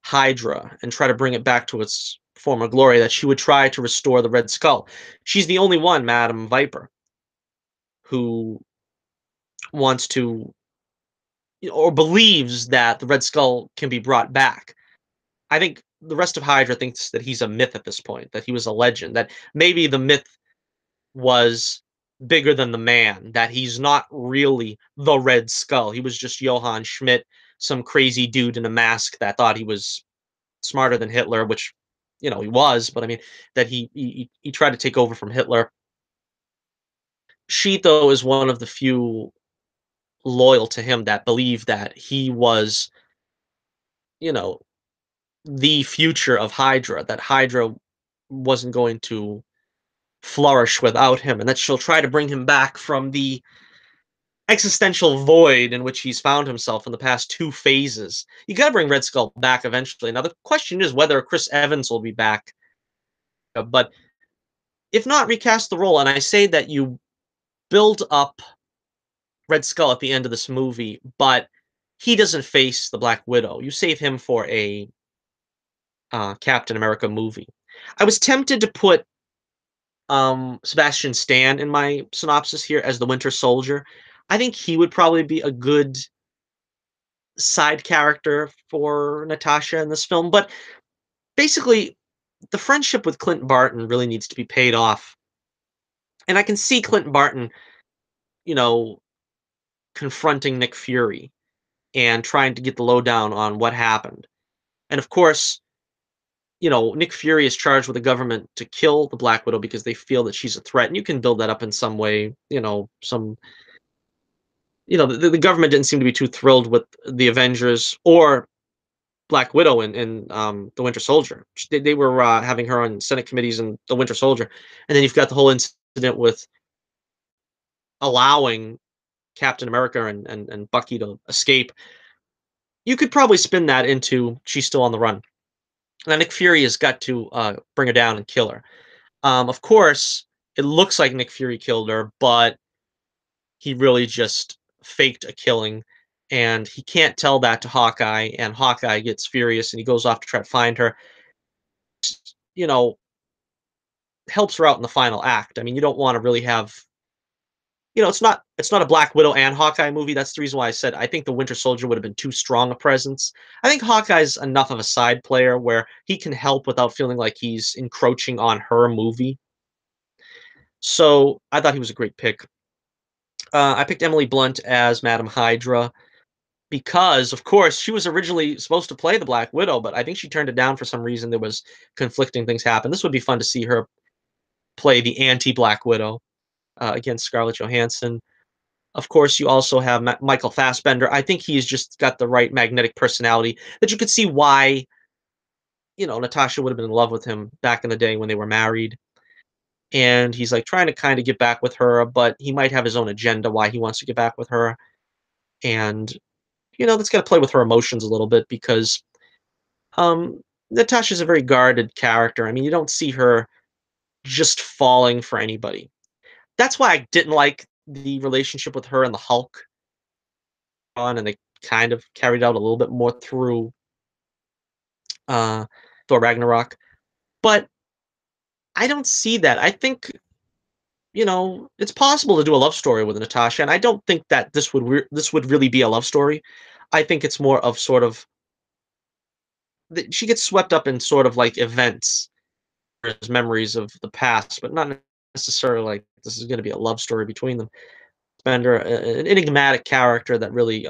Hydra and try to bring it back to its former glory, that she would try to restore the Red Skull. She's the only one, Madam Viper, who wants to or believes that the Red Skull can be brought back. I think the rest of Hydra thinks that he's a myth at this point, that he was a legend, that maybe the myth was bigger than the man, that he's not really the Red Skull. He was just Johann Schmidt, some crazy dude in a mask that thought he was smarter than Hitler, which he was, but I mean that he tried to take over from Hitler. She, though, is one of the few loyal to him that believe that he was, you know, the future of Hydra, that Hydra wasn't going to flourish without him, and that she'll try to bring him back from the existential void in which he's found himself in the past two phases. You got to bring Red Skull back eventually. Now the question is whether Chris Evans will be back, but if not, recast the role. And I say that you build up Red Skull at the end of this movie, but he doesn't face the Black Widow. You save him for a Captain America movie. I was tempted to put Sebastian Stan in my synopsis here as the Winter Soldier. I think he would probably be a good side character for Natasha in this film, but basically the friendship with Clint Barton really needs to be paid off. And I can see Clint Barton, you know, confronting Nick Fury and trying to get the lowdown on what happened. And of course, Nick Fury is charged with the government to kill the Black Widow because they feel that she's a threat. And you can build that up in some way, the government didn't seem to be too thrilled with the Avengers or Black Widow in the Winter Soldier. They were having her on Senate committees in the Winter Soldier, and then you've got the whole incident with allowing Captain America and Bucky to escape. You could probably spin that into she's still on the run. Now Nick Fury has got to bring her down and kill her. Of course, it looks like Nick Fury killed her, but he really just faked a killing, and he can't tell that to Hawkeye, and Hawkeye gets furious and he goes off to try to find her. You know, helps her out in the final act. I mean, you don't want to really have, it's not a Black Widow and Hawkeye movie. That's the reason why I said I think the Winter Soldier would have been too strong a presence. I think Hawkeye's enough of a side player where he can help without feeling like he's encroaching on her movie. So I thought he was a great pick. I picked Emily Blunt as Madam Hydra because, of course, she was originally supposed to play the Black Widow, but I think she turned it down for some reason. There was conflicting things happen. This would be fun to see her play the anti-Black Widow against Scarlett Johansson. Of course, you also have Michael Fassbender. I think he's just got the right magnetic personality that you could see why, Natasha would have been in love with him back in the day when they were married. And he's like trying to kind of get back with her, but he might have his own agenda why he wants to get back with her. And, that's going to play with her emotions a little bit because Natasha's a very guarded character. I mean, you don't see her just falling for anybody. That's why I didn't like the relationship with her and the Hulk and they kind of carried out a little bit more through uh, Thor Ragnarok. But I don't see that. I think it's possible to do a love story with Natasha, and I don't think that this would really be a love story. I think it's more of sort of she gets swept up in sort of like events, as memories of the past, but not necessarily like this is going to be a love story between them. Bender, an enigmatic character that really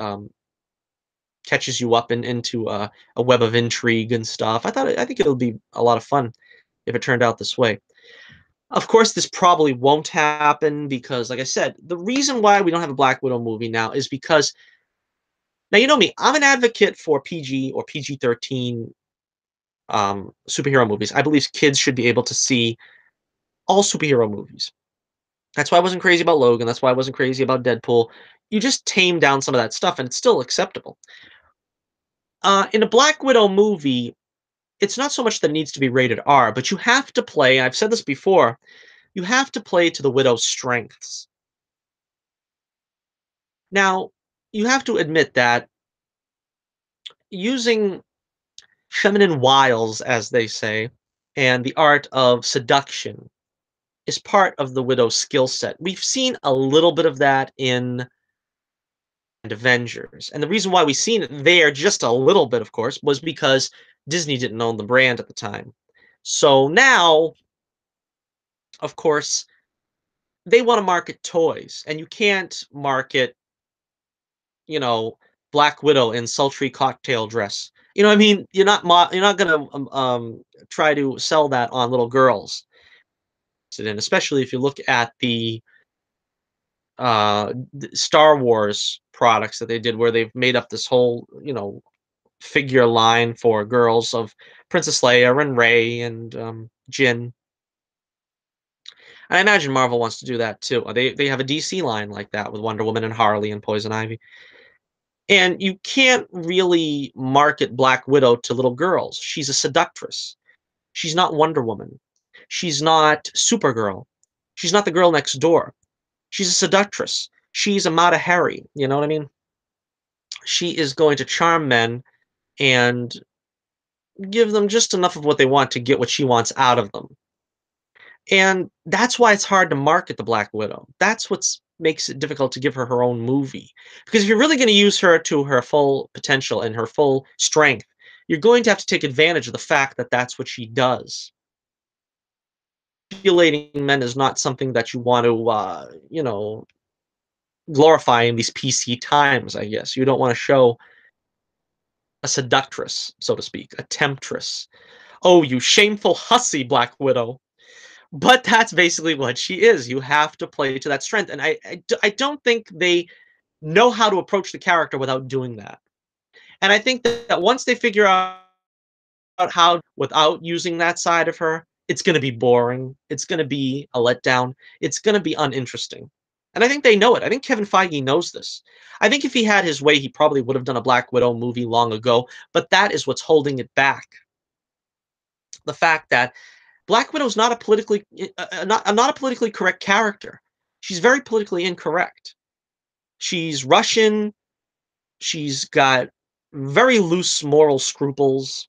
catches you up into a web of intrigue and stuff. I think it'll be a lot of fun if it turned out this way. Of course, this probably won't happen because, like I said, the reason why we don't have a Black Widow movie now is because now you know me. I'm an advocate for PG or PG-13 superhero movies. I believe kids should be able to see all superhero movies. That's why I wasn't crazy about Logan. That's why I wasn't crazy about Deadpool. You just tame down some of that stuff, and it's still acceptable. In a Black Widow movie, it's not so much that it needs to be rated R, but you have to play. I've said this before. You have to play to the Widow's strengths. Now, you have to admit that using feminine wiles, as they say, and the art of seduction is part of the Widow's skill set. We've seen a little bit of that in Avengers. And the reason why we've seen it there just a little bit, of course, was because Disney didn't own the brand at the time. So now, of course, they want to market toys, and you can't market, you know, Black Widow in sultry cocktail dress. You know what I mean? You're not gonna try to sell that on little girls. And especially if you look at the Star Wars products that they did, where they've made up this whole figure line for girls of Princess Leia and Rey and Jin. And I imagine Marvel wants to do that too. They have a DC line like that with Wonder Woman and Harley and Poison Ivy. And you can't really market Black Widow to little girls. She's a seductress. She's not Wonder Woman. She's not Supergirl. She's not the girl next door. She's a seductress. She's a Mata Hari. You know what I mean? She is going to charm men and give them just enough of what they want to get what she wants out of them. And that's why it's hard to market the Black Widow. That's what makes it difficult to give her her own movie. Because if you're really going to use her to her full potential and her full strength, you're going to have to take advantage of the fact that that's what she does. Manipulating men is not something that you want to, glorify in these PC times, I guess. You don't want to show a seductress, so to speak, a temptress. Oh, you shameful hussy, Black Widow. But that's basically what she is. You have to play to that strength. And I don't think they know how to approach the character without doing that. And I think that once they figure out how without using that side of her, it's going to be boring. It's going to be a letdown. It's going to be uninteresting. And I think they know it. I think Kevin Feige knows this. I think if he had his way, he probably would have done a Black Widow movie long ago. But that is what's holding it back. The fact that Black Widow's not a not a politically correct character. She's very politically incorrect. She's Russian. She's got very loose moral scruples.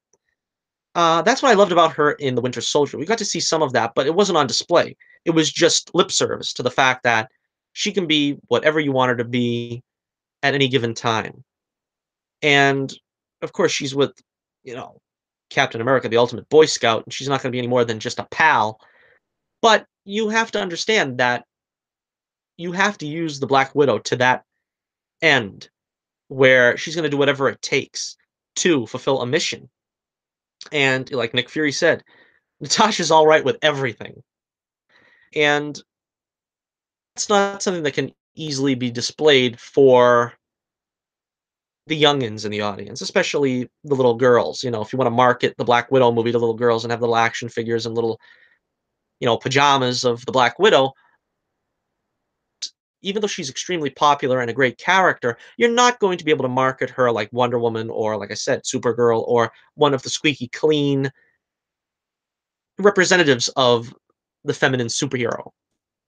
That's what I loved about her in The Winter Soldier. We got to see some of that, but it wasn't on display. It was just lip service to the fact that she can be whatever you want her to be at any given time. And of course, she's with, you know, Captain America, the ultimate Boy Scout, and she's not going to be any more than just a pal. But you have to understand that you have to use the Black Widow to that end, where she's going to do whatever it takes to fulfill a mission. And like Nick Fury said, Natasha's all right with everything. And it's not something that can easily be displayed for the youngins in the audience, especially the little girls. If you want to market the Black Widow movie to little girls and have little action figures and little, pajamas of the Black Widow, even though she's extremely popular and a great character, you're not going to be able to market her like Wonder Woman or, like I said, Supergirl or one of the squeaky clean representatives of the feminine superhero.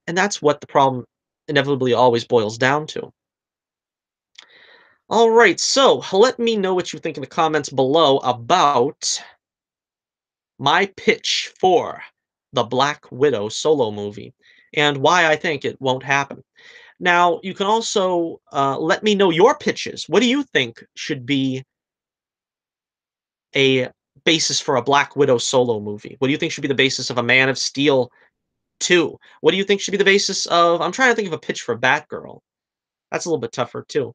And that's what the problem inevitably always boils down to. All right, so let me know what you think in the comments below about my pitch for the Black Widow solo movie and why I think it won't happen. Now, you can also let me know your pitches. What do you think should be a basis for a Black Widow solo movie? What do you think should be the basis of a Man of Steel 2? What do you think should be the basis of? I'm trying to think of a pitch for Batgirl. That's a little bit tougher too.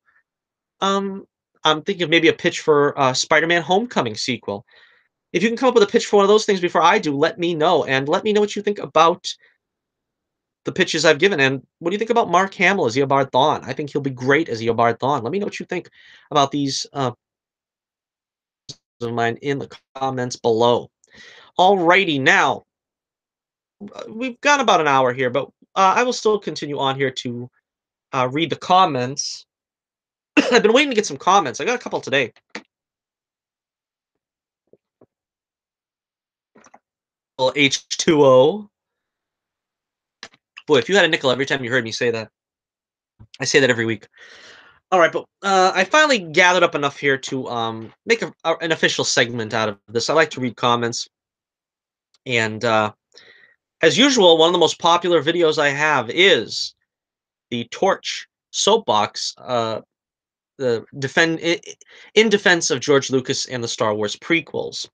Um, I'm thinking of maybe a pitch for Spider-Man Homecoming sequel. If you can come up with a pitch for one of those things before I do, let me know, and let me know what you think about the pitches I've given. And what do you think about Mark Hamill as Eobard Thawne? I think he'll be great as Eobard Thawne. Let me know what you think about these of mine in the comments below. Alrighty, now we've got about an hour here, but I will still continue on here to read the comments. I've been waiting to get some comments. I got a couple today. Well, H2O. Boy, if you had a nickel every time you heard me say that. I say that every week. All right, but I finally gathered up enough here to make an official segment out of this. I like to read comments, and as usual, one of the most popular videos I have is the Torch soapbox, the in defense of George Lucas and the Star Wars prequels.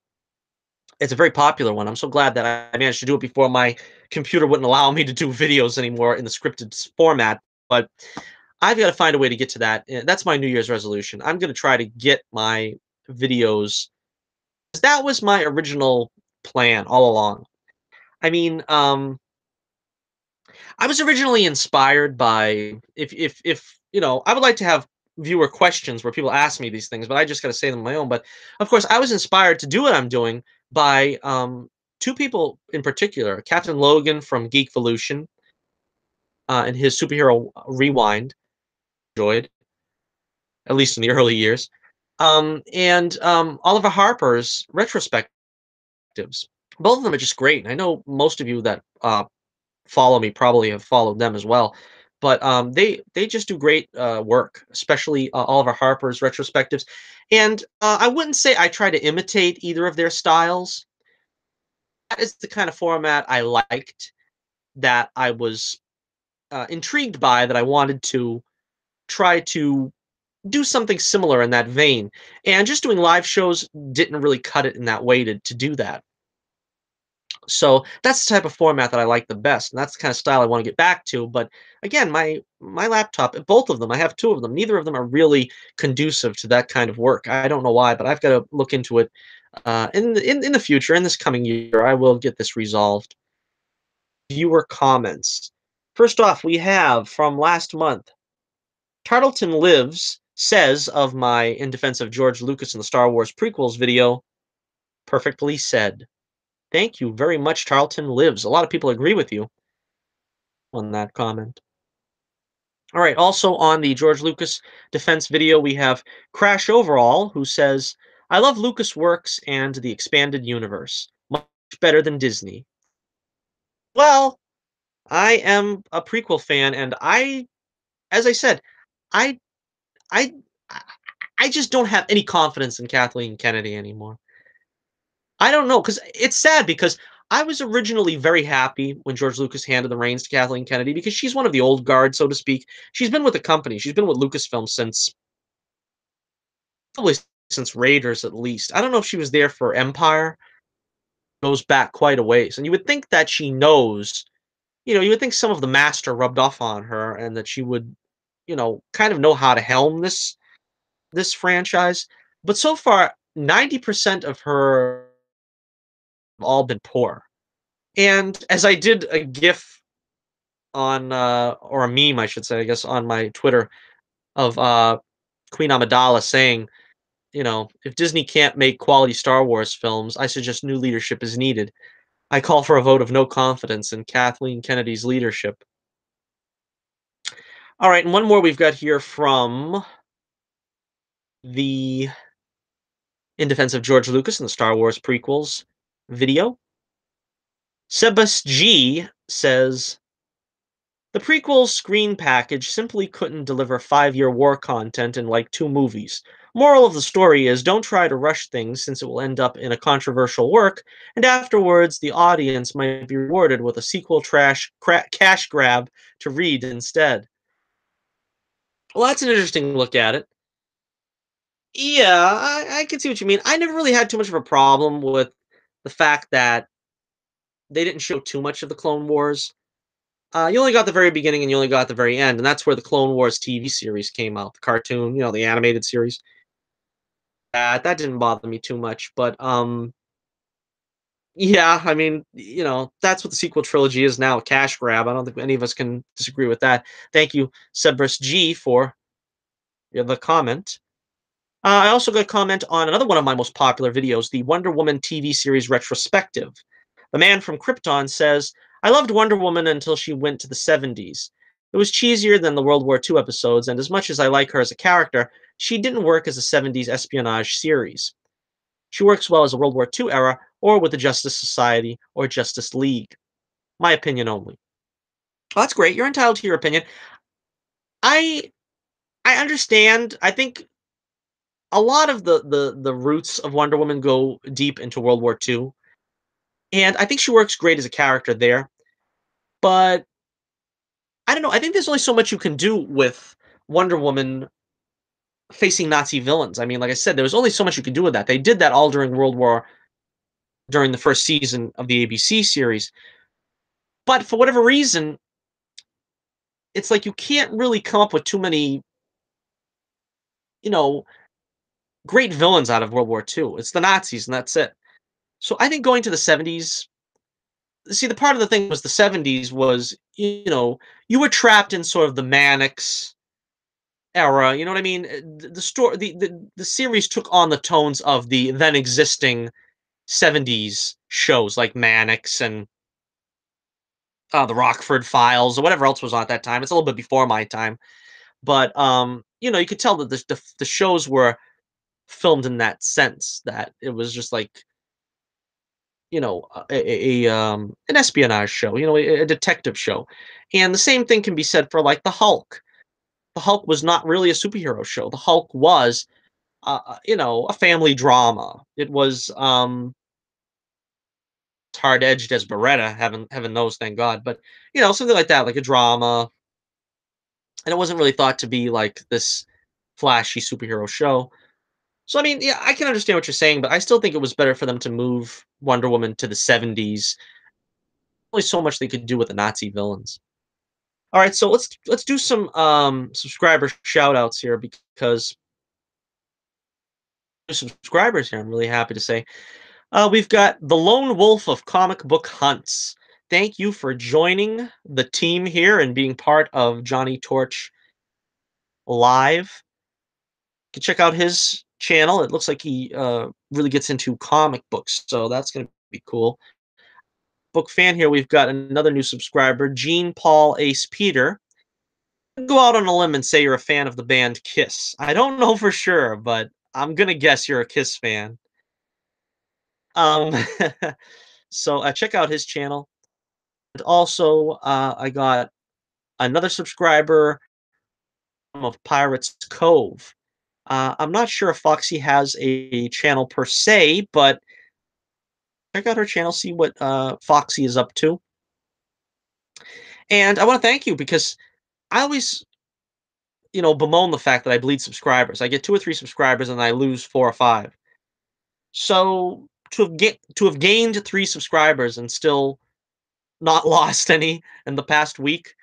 It's a very popular one. I'm so glad that I managed to do it before my computer wouldn't allow me to do videos anymore in the scripted format. But I've got to find a way to get to that. That's my New Year's resolution. I'm going to try to get my videos. That was my original plan all along. I mean, I was originally inspired by if I would like to have viewer questions where people ask me these things, but I just got to say them on my own. But of course, I was inspired to do what I'm doing by two people in particular: Captain Logan from Geekvolution and his superhero Rewind, enjoyed at least in the early years, and Oliver Harper's retrospectives. Both of them are just great. And I know most of you that follow me probably have followed them as well. But they just do great work, especially Oliver Harper's retrospectives. And I wouldn't say I try to imitate either of their styles. That is the kind of format I liked, that I was intrigued by, that I wanted to try to do something similar in that vein. And just doing live shows didn't really cut it in that way to do that. So that's the type of format that I like the best, and that's the kind of style I want to get back to. But again, my laptop, both of them, I have two of them. Neither of them are really conducive to that kind of work. I don't know why, but I've got to look into it in the future. In this coming year, I will get this resolved. Viewer comments. First off, we have from last month. Tarleton Lives says of my In Defense of George Lucas and the Star Wars prequels video, perfectly said. Thank you very much, Tarleton Lives. A lot of people agree with you on that comment. All right, also on the George Lucas defense video, we have Crash Overall, who says, I love Lucas Works and the expanded universe. Much better than Disney. Well, I am a prequel fan, and as I said, I, I, I just don't have any confidence in Kathleen Kennedy anymore. I don't know, because it's sad because I was originally very happy when George Lucas handed the reins to Kathleen Kennedy because she's one of the old guard, so to speak. She's been with the company. She's been with Lucasfilm since probably since Raiders at least. I don't know if she was there for Empire. Goes back quite a ways. And you would think that she knows, you would think some of the master rubbed off on her and that she would, kind of know how to helm this franchise. But so far, 90% of her have all been poor. And as I did a GIF on or a meme, I should say, I guess, on my Twitter of Queen Amidala saying, if Disney can't make quality Star Wars films, I suggest new leadership is needed. I call for a vote of no confidence in Kathleen Kennedy's leadership. All right, and one more we've got here from the In Defense of George Lucas and the Star Wars prequels video. Sebas G says, the prequel screen package simply couldn't deliver 5-year war content in like 2 movies. Moral of the story is don't try to rush things since it will end up in a controversial work, and afterwards the audience might be rewarded with a sequel cash grab to read instead. Well, that's an interesting look at it. Yeah, I can see what you mean. I never really had too much of a problem with the fact that they didn't show too much of the Clone Wars. You only got the very beginning and you only got the very end, and that's where the Clone Wars TV series came out, the cartoon, the animated series. That didn't bother me too much, but yeah, I mean, that's what the sequel trilogy is now, a cash grab. I don't think any of us can disagree with that. Thank you, Cerberus G, for the comment. I also got a comment on another one of my most popular videos, the Wonder Woman TV series retrospective. The man from Krypton says, I loved Wonder Woman until she went to the 70s. It was cheesier than the World War II episodes, and as much as I like her as a character, she didn't work as a 70s espionage series. She works well as a World War II era, or with the Justice Society or Justice League. My opinion only. Well, that's great. You're entitled to your opinion. I I understand. I think a lot of the roots of Wonder Woman go deep into World War II, and I think she works great as a character there. But I don't know. I think there's only so much you can do with Wonder Woman facing Nazi villains. I mean, like I said, there was only so much you could do with that. They did that all during the first season of the ABC series. But for whatever reason, it's like you can't really come up with too many, you know, great villains out of World War II. It's the Nazis, and that's it. So I think going to the 70s, see, the part of the thing was the 70s was, you were trapped in sort of the Mannix era. You know what I mean? The story, the series took on the tones of the then existing 70s shows like Mannix and the Rockford Files or whatever else was on at that time. It's a little bit before my time, but you could tell that the shows were filmed in that sense that it was just like an espionage show, a detective show, and the same thing can be said for like the Hulk. The Hulk was not really a superhero show. The Hulk was, a family drama. It was hard edged as Beretta, heaven knows, thank God, but something like that, like a drama, and it wasn't really thought to be like this flashy superhero show. So I mean, yeah, I can understand what you're saying, but I still think it was better for them to move Wonder Woman to the 70s. Only so much they could do with the Nazi villains. All right, so let's do some subscriber shout outs here because subscribers here, I'm really happy to say. We've got the Lone Wolf of Comic Book Hunts. Thank you for joining the team here and being part of Johnny Torch Live. You can check out his channel. It looks like he really gets into comic books, so that's going to be cool. Book fan here, we've got another new subscriber, Jean Paul Ace Peter. Go out on a limb and say you're a fan of the band Kiss. I don't know for sure, but I'm gonna guess you're a Kiss fan. Um, so check out his channel. And also, I got another subscriber of Pirates Cove. I'm not sure if Foxy has a channel per se, but Check out her channel, see what Foxy is up to. And I want to thank you because I always, bemoan the fact that I bleed subscribers. I get 2 or 3 subscribers and I lose 4 or 5. So to have gained 3 subscribers and still not lost any in the past week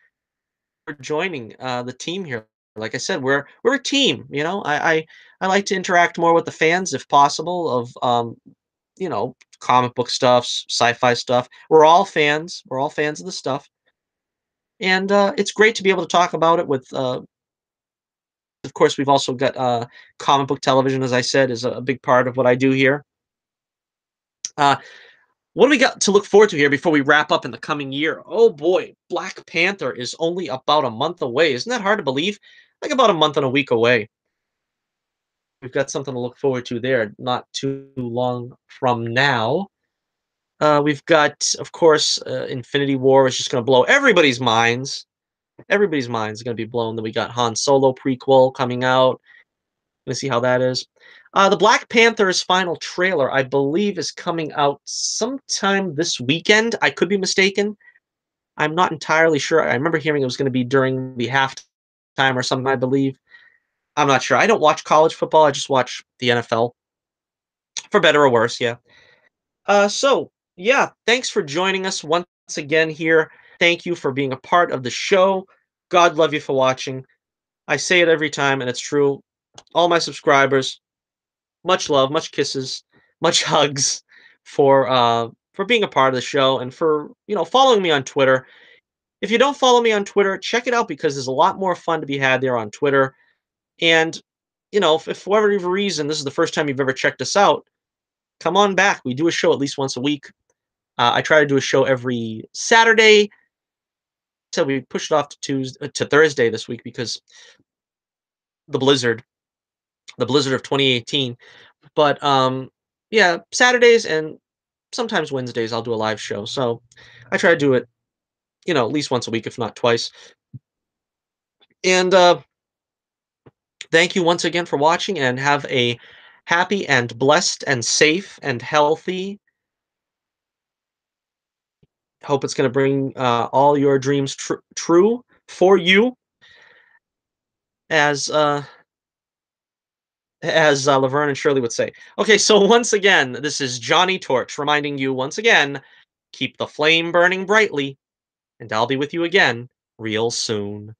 for joining the team here. Like I said, we're a team. I like to interact more with the fans if possible of comic book stuff, sci-fi stuff. We're all fans. We're all fans of the stuff, and it's great to be able to talk about it with. Of course, we've also got comic book television, as I said, is a big part of what I do here. Uh, what do we got to look forward to here before we wrap up in the coming year? Oh boy, Black Panther is only about a month away. Isn't that hard to believe? Like about a month and a week away. We've got something to look forward to there, not too long from now. We've got, of course, Infinity War is just going to blow everybody's minds. Everybody's minds are going to be blown. Then we got Han Solo prequel coming out. Gonna see how that is. The Black Panther's final trailer, I believe, is coming out sometime this weekend. I could be mistaken. I'm not entirely sure. I remember hearing it was going to be during the halftime or something, I believe. I'm not sure. I don't watch college football. I just watch the NFL, for better or worse. Yeah. Yeah, thanks for joining us once again here. Thank you for being a part of the show. God love you for watching. I say it every time, and it's true. All my subscribers, much love, much kisses, much hugs for being a part of the show and for following me on Twitter. If you don't follow me on Twitter, check it out because there's a lot more fun to be had there on Twitter. And if for whatever reason this is the first time you've ever checked us out, come on back. We do a show at least once a week. I try to do a show every Saturday. So we pushed it off to Thursday this week because the blizzard, the blizzard of 2018. But yeah, Saturdays and sometimes Wednesdays I'll do a live show. So I try to do it, at least once a week, if not twice. And thank you once again for watching, and have a happy and blessed and safe and healthy. Hope it's going to bring all your dreams true for you, as Laverne and Shirley would say. Okay, so once again, this is Johnny Torch reminding you once again, keep the flame burning brightly, and I'll be with you again real soon.